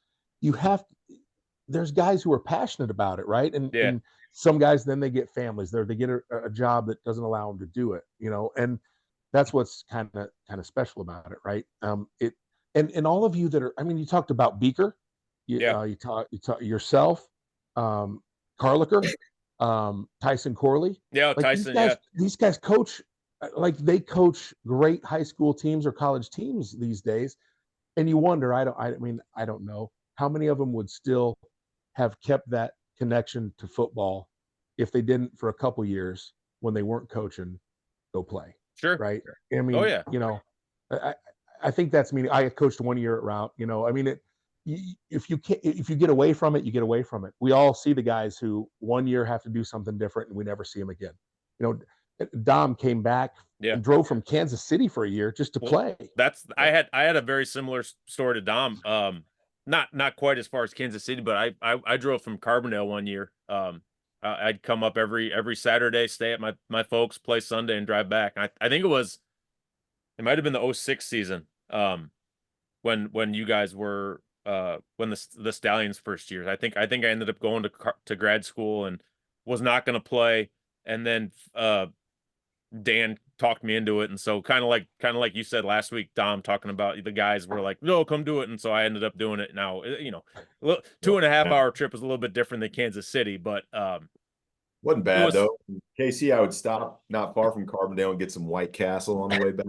S3: there's guys who are passionate about it, right? And some guys, then they get families there, they get a job that doesn't allow them to do it, and that's what's kind of special about it, right? And all of you that are, I mean, you talked about Beaker, you talk yourself, Carlicker, Tyson Corley.
S1: Yeah,
S3: like
S1: Tyson.
S3: These guys coach, like they coach great high school teams or college teams these days, and you wonder, I don't know how many of them would still have kept that connection to football if they didn't for a couple years when they weren't coaching, go play.
S1: Sure.
S3: Right. I mean,
S1: oh yeah.
S3: I think that's meaning. I coached 1 year at Route. I mean, if you get away from it, you get away from it. We all see the guys who 1 year have to do something different and we never see them again. Dom came back and drove from Kansas City for a year just to play.
S1: I had a very similar story to Dom. Not quite as far as Kansas City, but I drove from Carbondale 1 year. I'd come up every Saturday, stay at my folks, play Sunday, and drive back. I think it might have been the 2006 season, when you guys were when the Stallions first years. I think I ended up going to grad school and was not going to play, and then Dan talked me into it, and so kind of like you said last week, Dom, talking about the guys were like, no, come do it, and so I ended up doing it. Now 2.5 hour trip was a little bit different than Kansas City, but
S2: wasn't bad though. KC, I would stop not far from Carbondale and get some White Castle on the way back.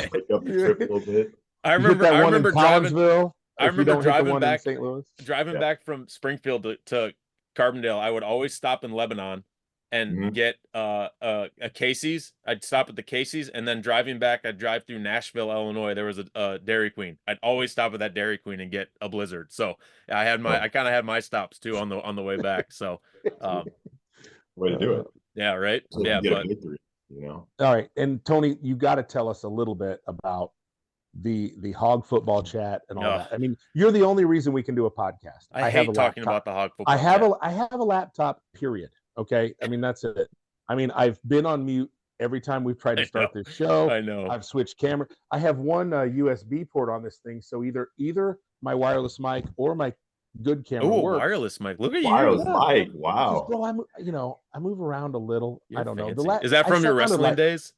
S2: Break up the trip a little bit.
S1: I remember driving back
S3: St. Louis.
S1: Driving back from Springfield to Carbondale. I would always stop in Lebanon and get a Casey's. I'd stop at the Casey's, and then driving back, I'd drive through Nashville, Illinois. There was a Dairy Queen. I'd always stop at that Dairy Queen and get a Blizzard. So I kind of had my stops too on the way back. So
S2: way to do it.
S1: Yeah, right.
S2: So
S1: yeah,
S2: but
S3: all right. And Tony, you got to tell us a little bit about the hog football chat and all that. I mean, you're the only reason we can do a podcast.
S1: I hate talking about the hog football.
S3: I have a laptop, period. Okay. I mean, that's it. I mean, I've been on mute every time we've tried to start this show.
S1: I know.
S3: I've switched camera. I have one USB port on this thing. So either my wireless mic or my good camera works.
S1: Wireless mic. Look at
S2: wireless
S1: you.
S2: mic. Wow.
S3: Well, I move around a little.
S1: You're
S3: I don't
S1: fancy.
S3: know.
S1: Is that from your wrestling days?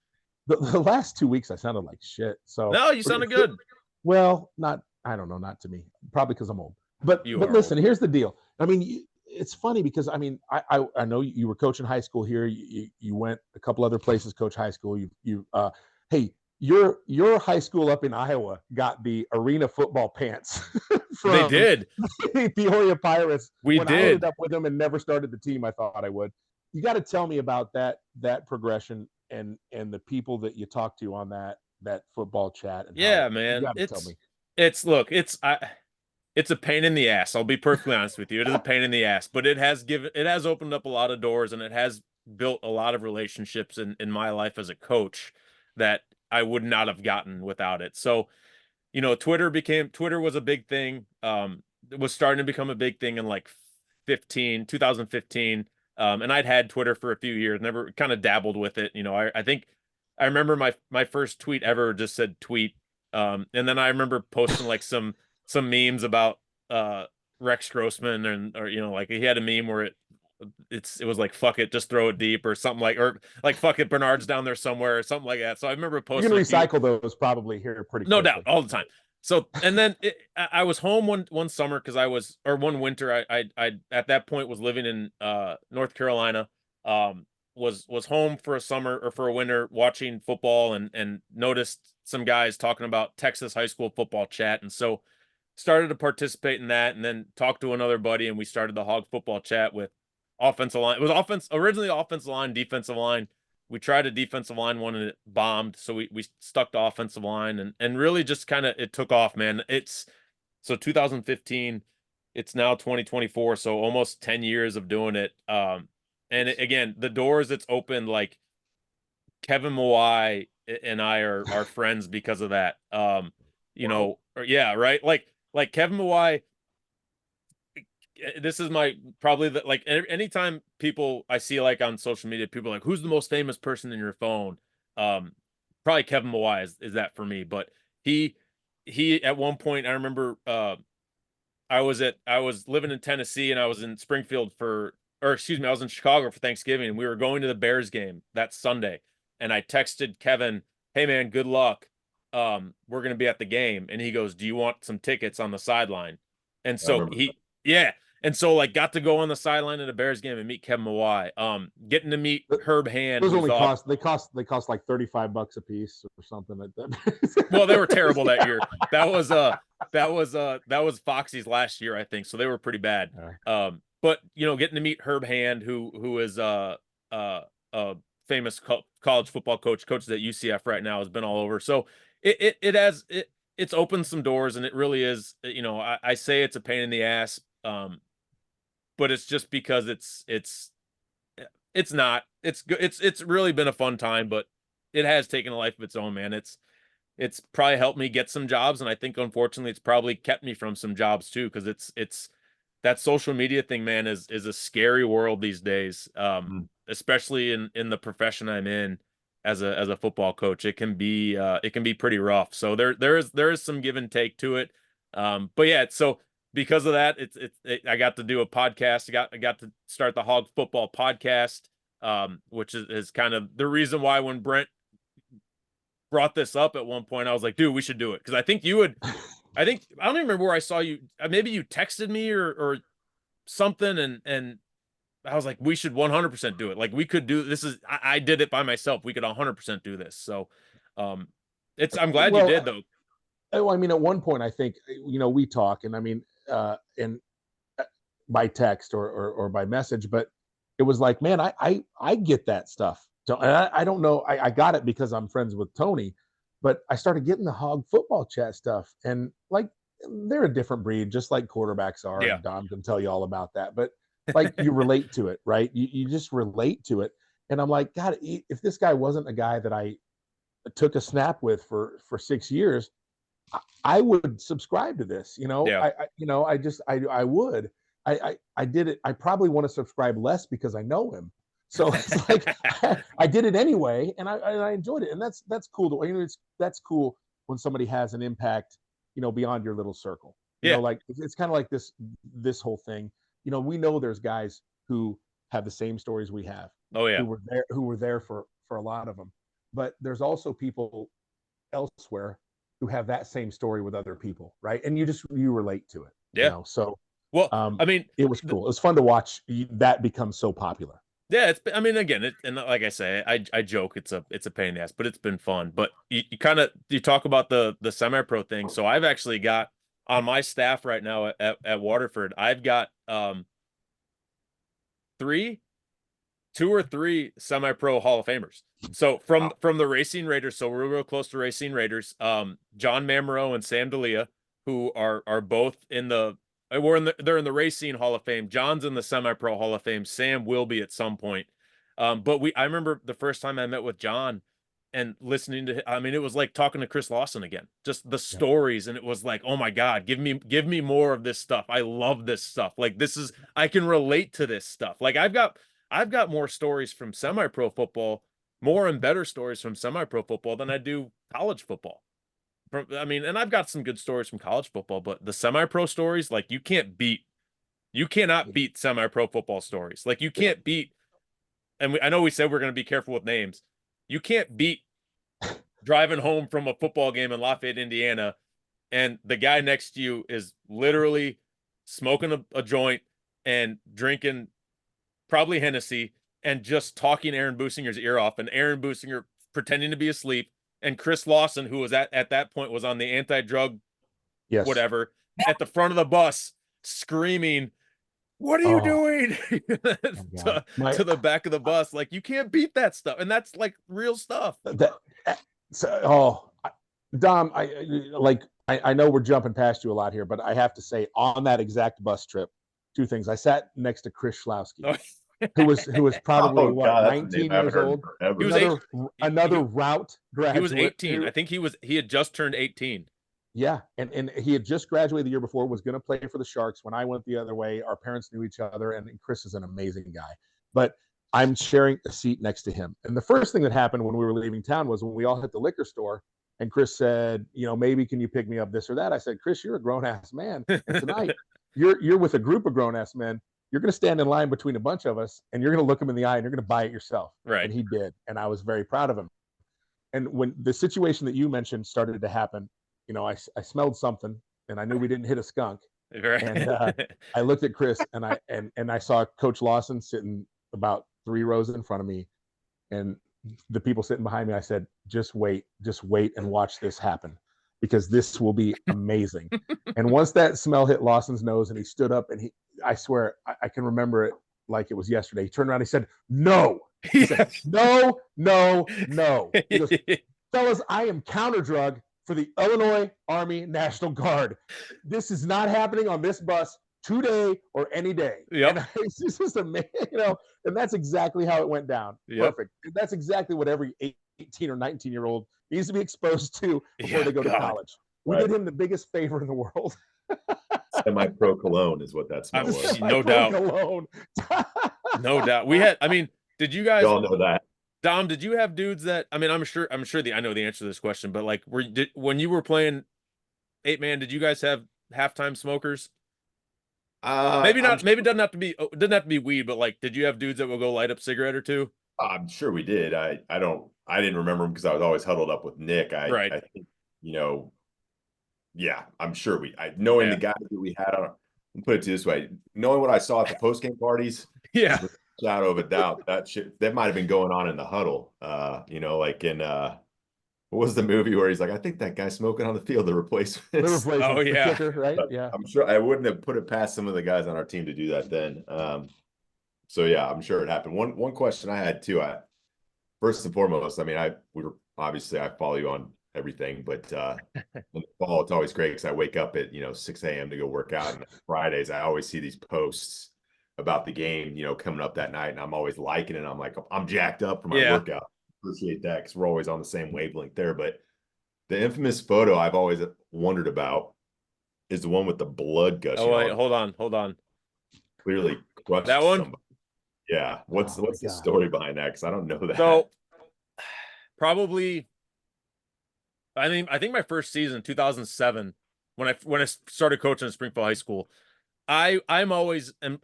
S3: The last 2 weeks I sounded like shit. So
S1: no, you sounded good.
S3: Well, not to me. Probably because I'm old. But listen, here's the deal. I mean, it's funny because I mean, I know you were coaching high school here. You went a couple other places, coach high school. Hey, your high school up in Iowa got the arena football pants.
S1: They did.
S3: The Peoria Pirates.
S1: I
S3: ended up with them and never started the team I thought I would. You got to tell me about that progression and the people that you talk to on that football chat. And
S1: man. It's a pain in the ass. I'll be perfectly honest with you. It is a pain in the ass, but it has opened up a lot of doors, and it has built a lot of relationships in my life as a coach that I would not have gotten without it. So, Twitter was a big thing. It was starting to become a big thing in like 2015. And I'd had Twitter for a few years, never kind of dabbled with it. I think I remember my first tweet ever just said tweet. And then I remember posting like some memes about Rex Grossman or like he had a meme where it was like fuck it, just throw it deep or something or fuck it, Bernard's down there somewhere or something like that. So I remember posting.
S3: You can recycle those probably here pretty quickly.
S1: No doubt, all the time. So and then I was home one summer because one winter I at that point was living in North Carolina. Was home for a summer or for a winter watching football and noticed some guys talking about Texas high school football chat, and so started to participate in that, and then talked to another buddy, and we started the hog football chat with offensive line. It was originally offensive line, defensive line. We tried a defensive line one and it bombed, so we stuck to offensive line and really just kind of it took off, man. So 2015, it's now 2024, so almost 10 years of doing it. And again, the doors it's opened, like Kevin Mawai and I are friends because of that. Yeah, right. Like Kevin Mawai. This is anytime people I see like on social media, people are like, who's the most famous person in your phone? Probably Kevin Mawai is that for me. But he at one point, I remember I was living in Tennessee and I was in Springfield I was in Chicago for Thanksgiving, and we were going to the Bears game that Sunday. And I texted Kevin, hey man, good luck. We're going to be at the game. And he goes, do you want some tickets on the sideline? And so and so like got to go on the sideline at a Bears game and meet Kevin Mawai. Getting to meet Herb Hand.
S3: Those only cost like $35 a piece or something like that.
S1: Well, they were terrible that year. That was Foxy's last year, I think. So they were pretty bad. but getting to meet Herb Hand, who is a famous college football coaches at UCF right now, has been all over. So it's opened some doors, and it really is. I say it's a pain in the ass, but it's just because it's not. It's really been a fun time, but it has taken a life of its own, man. It's probably helped me get some jobs, and I think unfortunately it's probably kept me from some jobs too, because it's that social media thing, man, is a scary world these days. Especially in the profession I'm in as a football coach. It can be pretty rough. So there is some give and take to it. But yeah, so because of that, I got to do a podcast. I got to start the Hog Football Podcast, which is kind of the reason why when Brent brought this up at one point, I was like, dude, we should do it. Because I think I don't even remember where I saw you. Maybe you texted me or something, and I was like, we should 100% do it. Like, we could do this. I did it by myself. We could 100% do this. So I'm glad you did, though.
S3: I mean, at one point, I think, we talk, and I mean, by text or by message, but it was like, man, I get that stuff. So, and I don't know, I got it because I'm friends with Tony, but I started getting the Hog Football Chat stuff, and like, they're a different breed, just like quarterbacks are.
S1: Yeah.
S3: And Dom can tell you all about that, but like, you relate to it, right? You just relate to it. And I'm like, God, if this guy wasn't a guy that I took a snap with for 6 years, I would subscribe to this.
S1: Yeah.
S3: I would. I did it. I probably want to subscribe less because I know him. So it's like I did it anyway, and I enjoyed it, and that's cool. That's cool when somebody has an impact, beyond your little circle. Like it's kind of like this whole thing. We know there's guys who have the same stories we have.
S1: Oh yeah,
S3: who were there for a lot of them, but there's also people elsewhere who have that same story with other people, right? And you relate to it.
S1: Yeah.
S3: So
S1: well, I mean,
S3: it was cool. It was fun to watch that become so popular.
S1: Yeah, again, and like I say, I joke it's a pain in the ass, but it's been fun. But you talk about the semi-pro thing. So I've actually got on my staff right now at Waterford, I've got 2 or 3 semi-pro Hall of Famers. So from the Racine Raiders, so we're real close to Racine Raiders. John Mamero and Sam D'Elia, who are both they're in the Racine Hall of Fame. John's in the Semi-Pro Hall of Fame. Sam will be at some point. But I remember the first time I met with John and listening to him, I mean, it was like talking to Chris Lawson again. Just the stories, and it was like, oh my God, give me more of this stuff. I love this stuff. Like, I can relate to this stuff. Like, I've got more stories from semi-pro football, more and better stories from semi-pro football than I do college football. And I've got some good stories from college football, but the semi-pro stories, like, you cannot beat semi-pro football stories. Like, you can't beat, and I know we said we're going to be careful with names. You can't beat driving home from a football game in Lafayette, Indiana, and the guy next to you is literally smoking a joint and drinking probably Hennessy and just talking Aaron Businger's ear off, and Aaron Businger pretending to be asleep. And Chris Lawson, who was at that point was on the anti-drug, whatever, at the front of the bus screaming, "What are you doing?" to the back of the bus. Like, you can't beat that stuff. And that's like real stuff.
S3: Dom, I know we're jumping past you a lot here, but I have to say, on that exact bus trip, 2 things. I sat next to Chris Schlowski. Who was probably 19 years old.
S1: He was
S3: another route graduate.
S1: He was 18. I think he had just turned 18.
S3: Yeah, and he had just graduated the year before. Was going to play for the Sharks. When I went the other way, our parents knew each other, and Chris is an amazing guy. But I'm sharing a seat next to him. And the first thing that happened when we were leaving town was when we all hit the liquor store, and Chris said, maybe can you pick me up this or that? I said, Chris, you're a grown ass man, and tonight you're with a group of grown ass men. You're going to stand in line between a bunch of us, and you're going to look him in the eye, and you're going to buy it yourself.
S1: Right.
S3: And he did. And I was very proud of him. And when the situation that you mentioned started to happen, I smelled something, and I knew we didn't hit a skunk.
S1: Right.
S3: And I looked at Chris, and I saw Coach Lawson sitting about 3 rows in front of me, and the people sitting behind me. I said, just wait and watch this happen, because this will be amazing. And once that smell hit Lawson's nose, and he stood up, and I swear I can remember it like it was yesterday. He turned around and he said, "No." He
S1: Yes.
S3: said, "No, no, no." He goes, "Fellas, I am counter drug for the Illinois Army National Guard. This is not happening on this bus today or any day."
S1: Yep.
S3: And it's just amazing, and that's exactly how it went down.
S1: Yep.
S3: Perfect. That's exactly what every 18 or 19-year-old needs to be exposed to before they go to college. We did him the biggest favor in the world.
S2: Semi-pro cologne is what that smell was.
S1: No doubt.
S3: Cologne.
S1: No doubt. We had, I mean, did you guys
S2: all know that?
S1: Dom, did you have dudes that, I mean, I'm sure I know the answer to this question, but like when you were playing 8-man, did you guys have halftime smokers? Maybe not, maybe it doesn't have to be weed, but like, did you have dudes that will go light up cigarette or two?
S2: I'm sure we did. I didn't remember them because I was always huddled up with Nick. I think, yeah, I'm sure knowing the guys that we had on, put it this way, knowing what I saw at the post game parties,
S1: yeah,
S2: shadow of a doubt, that might have been going on in the huddle. Like in what was the movie where he's like, I think that guy's smoking on the field, the replacement.
S1: Oh yeah,
S3: kicker, right?
S2: But
S3: yeah.
S2: I'm sure I wouldn't have put it past some of the guys on our team to do that then. So yeah, I'm sure it happened. One question I had too. First and foremost, I mean, I follow you on everything, but in the fall it's always great because I wake up at 6 a.m. to go work out, and Fridays I always see these posts about the game coming up that night, and I'm always liking it. I'm like, I'm jacked up for my workout. Appreciate that because we're always on the same wavelength there. But the infamous photo I've always wondered about is the one with the blood gushing.
S1: Oh wait, hold on.
S2: Clearly crushed
S1: that one.
S2: Somebody. Yeah, what's the story behind that? Because I don't know that.
S1: So probably, I think my first season, 2007, when I started coaching at Springfield High School, I'm always and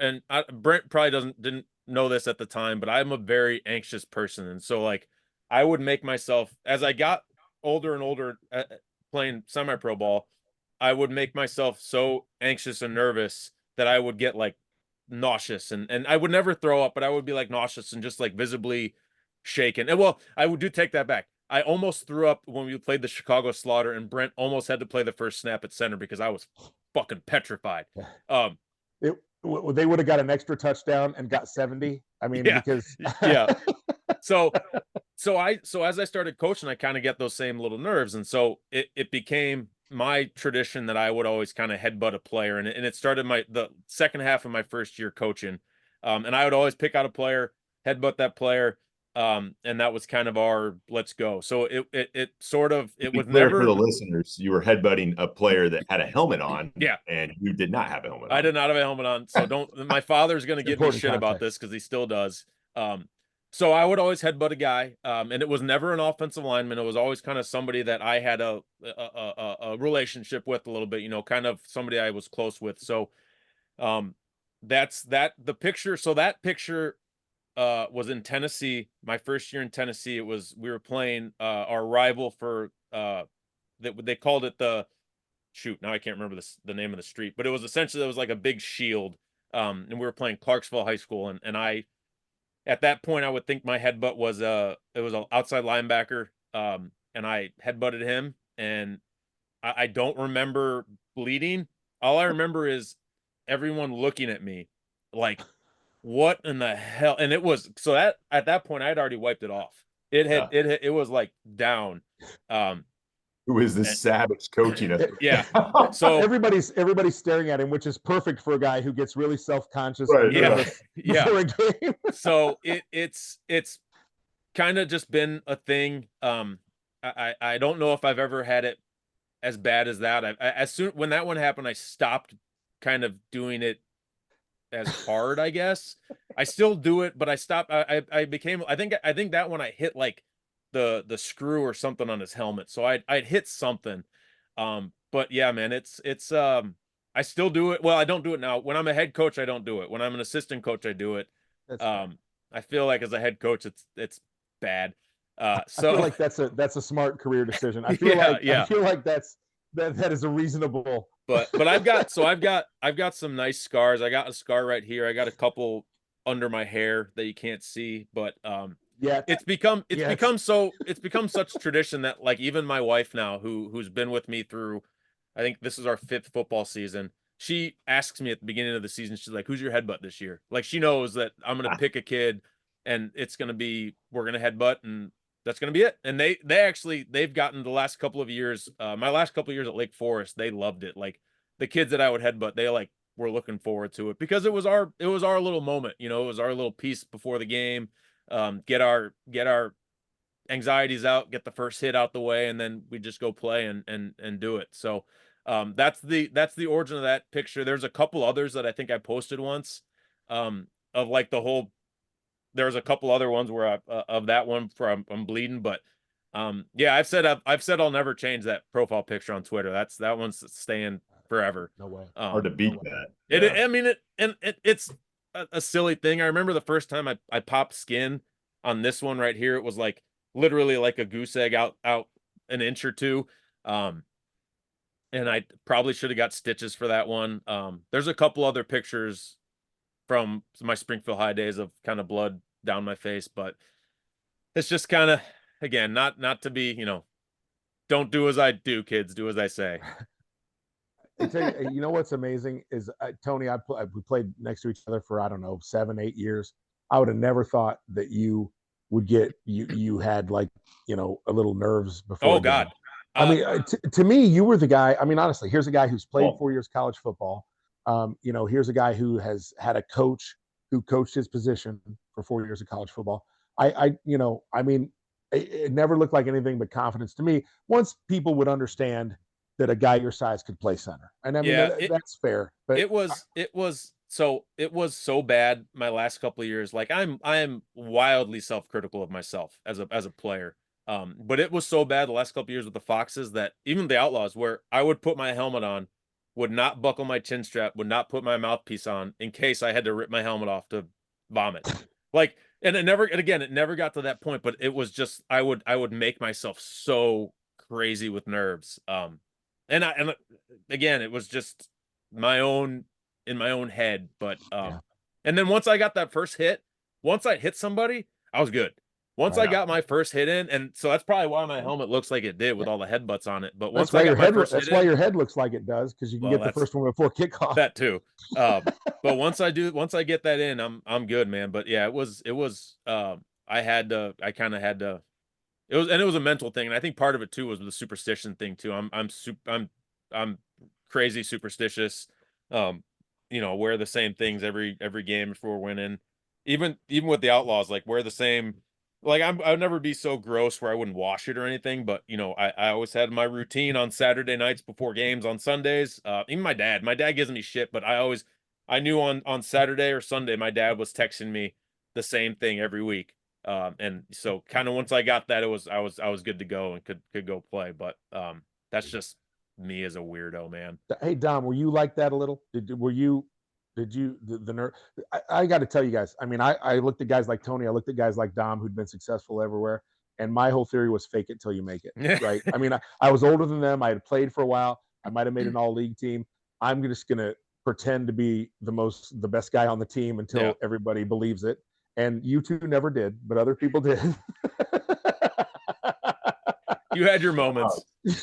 S1: Brent probably didn't know this at the time, but I'm a very anxious person, and so like I would make myself, as I got older and older playing semi-pro ball, I would make myself so anxious and nervous that I would get like nauseous, and I would never throw up, but I would be like nauseous and just like visibly shaken. And well, I would take that back. I almost threw up when we played the Chicago Slaughter, and Brent almost had to play the first snap at center because I was fucking petrified.
S3: They would have got an extra touchdown and got 70. I mean, because
S1: So as I started coaching, I kind of get those same little nerves, and so it became my tradition that I would always kind of headbutt a player, and it started the second half of my first year coaching, and I would always pick out a player, headbutt that player, and that was kind of our let's go. So it was never
S2: for the listeners. You were headbutting a player that had a helmet on,
S1: yeah,
S2: and you did not have a helmet on.
S1: I did not have a helmet on, so don't. My father's gonna give me shit about this because he still does. So I would always headbutt a guy, and it was never an offensive lineman. It was always kind of somebody that I had a relationship with a little bit, kind of somebody I was close with. So, that's the picture. So that picture was in Tennessee. My first year in Tennessee, we were playing our rival for they called it now I can't remember the name of the street, but it was like a big shield, and we were playing Clarksville High School, and I. At that point, I would think my headbutt was an outside linebacker, and I headbutted him, and I don't remember bleeding. All I remember is everyone looking at me like, "What in the hell?" And it was so that at that point I had already wiped it off. It was like down.
S2: Who is this savage coaching us?
S1: Yeah. So
S3: everybody's staring at him, which is perfect for a guy who gets really self-conscious.
S1: Right, yeah.
S3: Before a game.
S1: So it's kind of just been a thing. I don't know if I've ever had it as bad as that. When that one happened, I stopped kind of doing it as hard, I guess. I still do it, but I stopped. I became, I think that one I hit like the screw or something on his helmet. So I'd hit something. But yeah, man, it's I still do it. Well, I don't do it now. When I'm a head coach, I don't do it. When I'm an assistant coach, I do it. I feel like as a head coach, it's bad. So
S3: I feel like that's a smart career decision. I feel like that is a reasonable.
S1: But I've got some nice scars. I got a scar right here. I got a couple under my hair that you can't see, but it's become such tradition that like even my wife now, who's been with me through, I think this is our 5th football season. she asks me at the beginning of the season, she's like, "Who's your headbutt this year?" Like she knows that I'm gonna pick a kid, and it's gonna be we're gonna headbutt, and that's gonna be it. And they've gotten the last couple of years, my last couple of years at Lake Forest, they loved it. Like the kids that I would headbutt, they like were looking forward to it because it was our little moment, you know, it was our little piece before the game. Get our anxieties out, get the first hit out the way, and then we just go play and do it. So that's the origin of that picture. There's a couple others that I think I posted once, of like the whole. There's a couple other ones where I of that one for I'm bleeding, but yeah, I've said I'll never change that profile picture on Twitter. That one's staying forever.
S3: No way.
S2: Hard to beat that.
S1: I mean it's a silly thing. I remember the first time I popped skin on this one right here. It was like literally like a goose egg out an inch or two. And I probably should have got stitches for that one. There's a couple other pictures from my Springfield High days of kind of blood down my face, but it's just kind of, again, not to be, you know, don't do as I do, kids, do as I say.
S3: You know what's amazing is Tony, we played next to each other for, I don't know, 7-8 years. I would have never thought that you would get, you had like, you know, a little nerves before.
S1: Oh God.
S3: I mean, to me, you were the guy. I mean, honestly, here's a guy who's played 4 years college football. You know, here's a guy who has had a coach who coached his position for 4 years of college football. You know, I mean, it never looked like anything but confidence to me. Once people would understand that a guy your size could play center, and I mean, that's fair. But
S1: it was so bad my last couple of years. Like I am wildly self-critical of myself as a player. But it was so bad the last couple of years with the Foxes that even the Outlaws, where I would put my helmet on, would not buckle my chin strap, would not put my mouthpiece on in case I had to rip my helmet off to vomit. Like, and it never got to that point, but it was just, I would make myself so crazy with nerves. And again, it was just in my own head, but, and then once I got that first hit, once I hit somebody, I was good. Once I got my first hit in, and so that's probably why my helmet looks like it did with all the headbutts on it. But once I got my first hit in,
S3: that's why your head looks like it does, because you can get the first one before kickoff.
S1: That too. But once I get that in, I'm good, man. But yeah, it was I kind of had to. It was a mental thing, and I think part of it too was the superstition thing too. I'm crazy superstitious. You know, wear the same things every game before winning. Even with the Outlaws, like wear the same. Like I would never be so gross where I wouldn't wash it or anything, but you know, I always had my routine on Saturday nights before games, on Sundays. Even my dad gives me shit, but I knew on Saturday or Sunday my dad was texting me the same thing every week. And so kind of once I got that, I was good to go and could go play. But that's just me as a weirdo, man.
S3: Hey Dom, were you like that a little? Did you the nerd? I got to tell you guys. I mean, I looked at guys like Tony. I looked at guys like Dom, who'd been successful everywhere, and my whole theory was fake it till you make it. Right? I mean, I was older than them. I had played for a while. I might have made an all-league team. I'm just gonna pretend to be the best guy on the team until everybody believes it. And you two never did, but other people did.
S1: You had your moments.
S2: You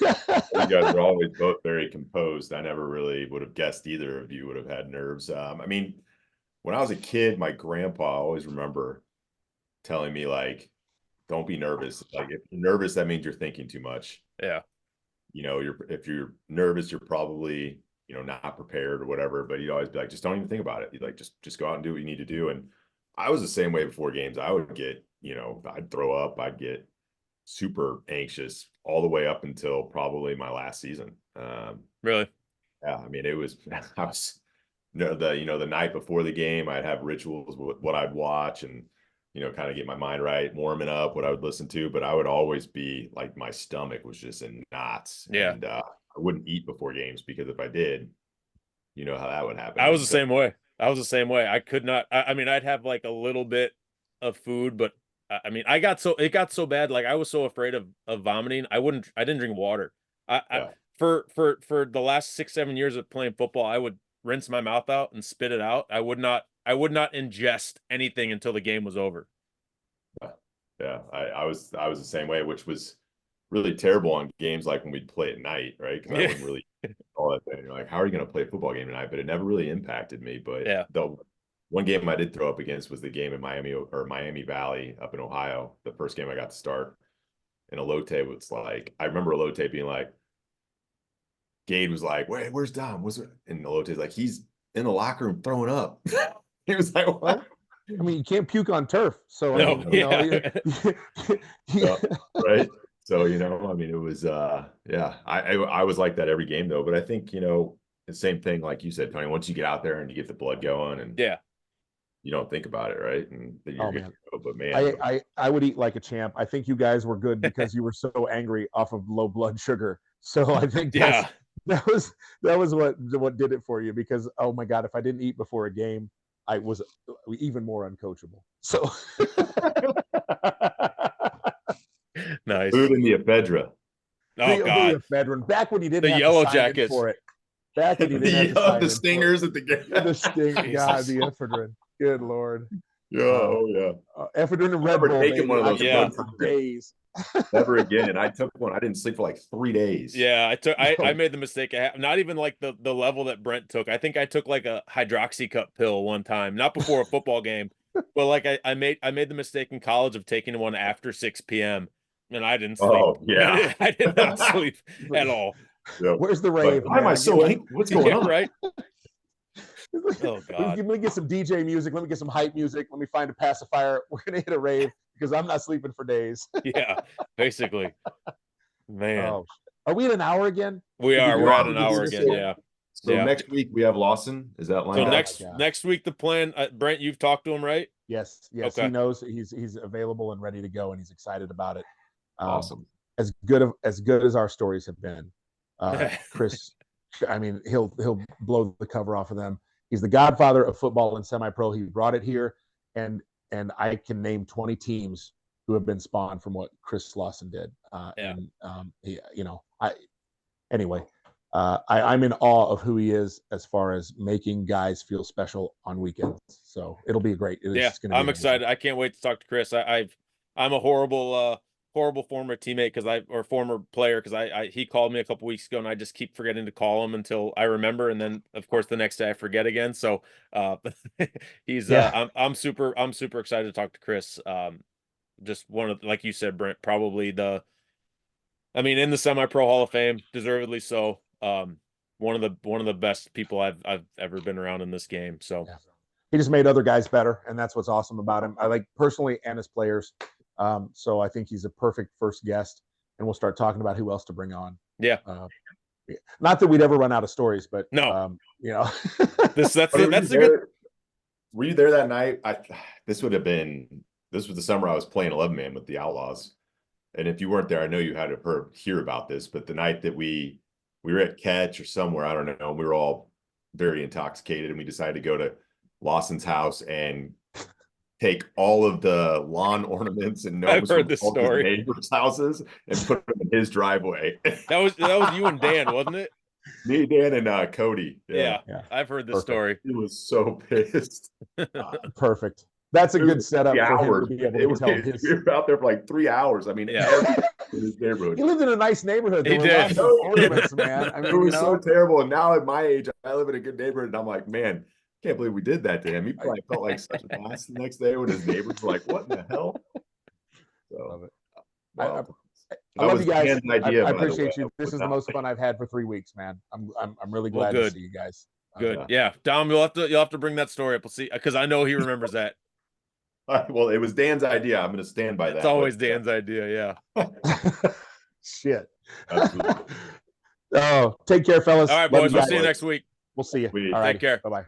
S2: guys were always both very composed. I never really would have guessed either of you would have had nerves. I mean, when I was a kid, my grandpa, I always remember telling me, like, don't be nervous. Like, if you're nervous, that means you're thinking too much.
S1: Yeah.
S2: You know, if you're nervous, you're probably, you know, not prepared or whatever. But he'd always be like, just don't even think about it. He'd like, just go out and do what you need to do. And I was the same way before games. I would get, you know, I'd throw up. I'd get super anxious all the way up until probably my last season.
S1: Really?
S2: Yeah. I mean, I was, the night before the game, I'd have rituals with what I'd watch and, you know, kind of get my mind right, warming up, what I would listen to, but I would always be like, my stomach was just in knots.
S1: Yeah.
S2: And I wouldn't eat before games, because if I did, you know how that would happen.
S1: I was the same way. I could not, I mean, I'd have like a little bit of food, but I mean, it got so bad. Like I was so afraid of vomiting. I didn't drink water. For the last 6-7 years of playing football, I would rinse my mouth out and spit it out. I would not ingest anything until the game was over.
S2: Yeah. I was the same way, which was really terrible on games like when we'd play at night, right? Because I wouldn't really all that thing. You're like, how are you going to play a football game tonight? But it never really impacted me. But
S1: Yeah.
S2: the one game I did throw up against was the game in Miami Valley up in Ohio. The first game I got to start. And Elote was like, I remember Elote being like, Gade was like, "Wait, where's Dom? And Elote's like, he's in the locker room throwing up." He was like, "What?"
S3: I mean, you can't puke on turf, so
S1: No,
S3: I mean, you know,
S2: Yeah, right. So, I mean, it was yeah, I was like that every game though. But I think, the same thing, like you said, Tony, once you get out there and you get the blood going and
S1: Yeah.
S2: you don't think about it, right? And then you're
S3: man.
S2: But man,
S3: I would eat like a champ. I think you guys were good because you were so angry off of low blood sugar. So I think
S1: Yeah.
S3: that was what did it for you, because oh my God, if I didn't eat before a game, I was even more uncoachable. So
S1: Nice.
S2: food in the ephedra.
S1: Oh God.
S3: the ephedrine. Back when you didn't
S1: The
S3: have
S1: Yellow
S3: to sign in
S1: Jackets.
S3: for it. Back when you didn't have to sign
S2: the
S3: in
S2: stingers at the game.
S3: the sting.
S1: Jesus.
S3: God, the ephedrine. Good Lord.
S2: Yeah, oh yeah.
S3: Ephedrine and
S2: I
S3: Red
S2: remember
S3: Bull.
S2: taking one of those
S1: Yeah.
S3: for days.
S2: Never again. I took one. I didn't sleep for like 3 days.
S1: Yeah, I made the mistake. Not even like the level that Brent took. I think I took like a hydroxycut pill one time, not before a football game, but like I made the mistake in college of taking one after 6 p.m. and I didn't sleep.
S2: Oh yeah,
S1: I did not sleep at all.
S2: Yep.
S3: Where's the rave?
S2: Why am I so angry? What's going on?
S1: Right? Oh God.
S3: Let me get some DJ music. Let me get some hype music. Let me find a pacifier. We're gonna hit a rave because I'm not sleeping for days.
S1: Yeah, basically. Man.
S3: Oh, are we at an hour again?
S1: We're at an hour
S2: So-
S1: again. Yeah.
S2: So
S1: Yeah.
S2: next week we have Lawson. Is that lined
S1: So
S2: up?
S1: next week the plan, Brent, you've talked to him, right?
S3: Yes.
S1: Okay.
S3: He knows he's available and ready to go, and he's excited about it.
S2: Awesome.
S3: As good as our stories have been, Chris, I mean, he'll blow the cover off of them. He's the godfather of football and semi-pro. He brought it here, and I can name 20 teams who have been spawned from what Chris Lawson did. And I'm in awe of who he is as far as making guys feel special on weekends. So it'll be great.
S1: I'm excited. I can't wait to talk to Chris. I'm a horrible former teammate or former player because he called me a couple weeks ago and I just keep forgetting to call him until I remember, and then of course the next day I forget again. So I'm super excited to talk to Chris. Just one of, like you said, Brent, probably in the semi-pro Hall of Fame, deservedly so. One of the best people I've ever been around in this game. So
S3: he just made other guys better, and that's what's awesome about him. I like personally and as players. So I think he's a perfect first guest, and we'll start talking about who else to bring on.
S1: Yeah.
S3: Not that we'd ever run out of stories, but
S1: no,
S3: that's
S1: a good.
S2: Were you there that night? This was the summer I was playing 11-man with the Outlaws, and if you weren't there, I know you had to hear about this. But the night that we were at Catch or somewhere, I don't know, we were all very intoxicated, and we decided to go to Lawson's house and take all of the lawn ornaments and
S1: I've heard this story.
S2: Neighbors' houses and put them in his driveway.
S1: That was you and Dan, wasn't it?
S2: Me, Dan, and Cody.
S1: Yeah. I've heard this story.
S2: He was so pissed.
S3: Perfect. That's a good setup for him to be able to tell his.
S2: We were out there for like 3 hours. I mean,
S1: yeah.
S2: In his neighborhood.
S3: He lived in a nice neighborhood.
S1: He did.
S3: Ornaments, man. I mean,
S2: it was so terrible. And now at my age, I live in a good neighborhood, and I'm like, man, can't believe we did that to him. He probably felt like such a blast the next day when his neighbors were like, what in the hell? So,
S3: love it.
S2: Well,
S3: I love you guys.
S2: Idea,
S3: I appreciate you. This is the most fun I've had for 3 weeks, man. I'm really glad to see you guys.
S1: Good. Yeah. Dom, you'll have to bring that story up. We'll see, because I know he remembers that.
S2: Well, it was Dan's idea. I'm going to stand by that.
S1: It's always Dan's idea. Yeah.
S3: Shit. Oh, take care, fellas.
S1: All right, boys. We'll see you next week.
S3: We'll see you.
S2: All right.
S1: Take care.
S3: Bye-bye.